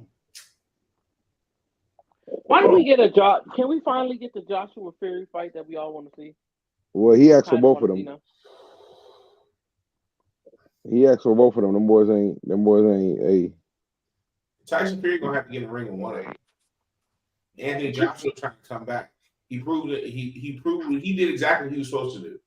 why don't we get a Josh? Can we finally get the Joshua Fury fight that we all want to see? Well, he asked for both of them. He asked for both of them. Them boys ain't. Tyson Fury gonna have to get in the ring in 1A. Anthony Joshua trying to come back. He proved it. He proved he did exactly what he was supposed to do.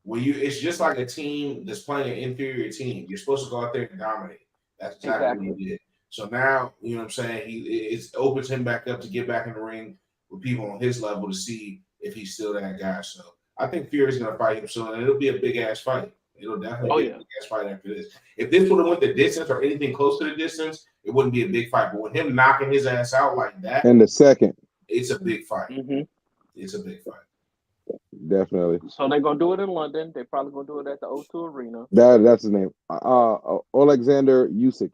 It's just like a team that's playing an inferior team. You're supposed to go out there and dominate. That's exactly what he did. So now, you know what I'm saying? It opens him back up to get back in the ring with people on his level to see if he's still that guy. So I think Fury's gonna fight him soon, and it'll be a big ass fight. It'll definitely be a big ass fight after this. If this would have went the distance or anything close to the distance, it wouldn't be a big fight. But with him knocking his ass out like that, in the second, it's a big fight. Mm-hmm. It's a big fight. definitely. So they're gonna do it in London. They're probably gonna do it at the O2 Arena. That's his name. Alexander Usyk.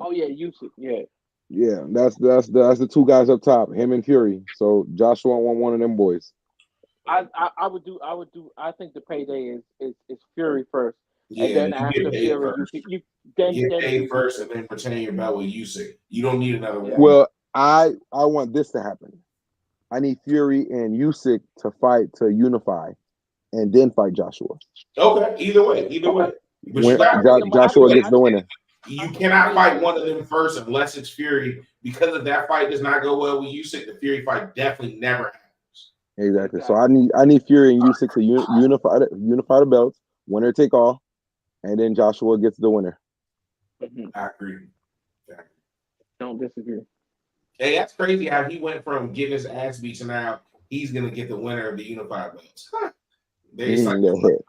Oh yeah, Usyk. Yeah. Yeah, that's the two guys up top, him and Fury. So Joshua want one of them boys. I would do. I think the payday is Fury first, and Yeah, then you get after paid Fury, first. you You get then paid do first, Usyk. and then retain your belt with Usyk. You don't need another one. Well, I want this to happen. I need Fury and Usyk to fight to unify, and then fight Joshua. Okay, either way. But you When got Joshua gets the winner. You cannot fight one of them first unless it's Fury. Because if that fight does not go well with Usyk, the Fury fight definitely never happens. Exactly. So I need Fury and Usyk to unify the belts, winner take all, and then Joshua gets the winner. Mm-hmm. I agree. Don't disagree. Hey, that's crazy how he went from getting his ass beat to now he's gonna get the winner of the unified belts.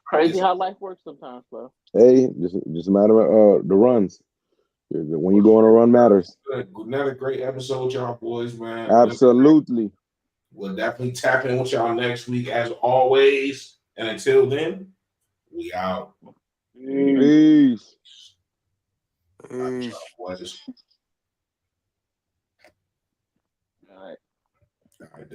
Crazy how life works sometimes, bro. Hey, just a matter of the runs. When you go on a run matters. Another great episode, y'all boys, man. Absolutely. We'll definitely tap in with y'all next week as always. And until then, we out. Peace. Peace. All right. All right,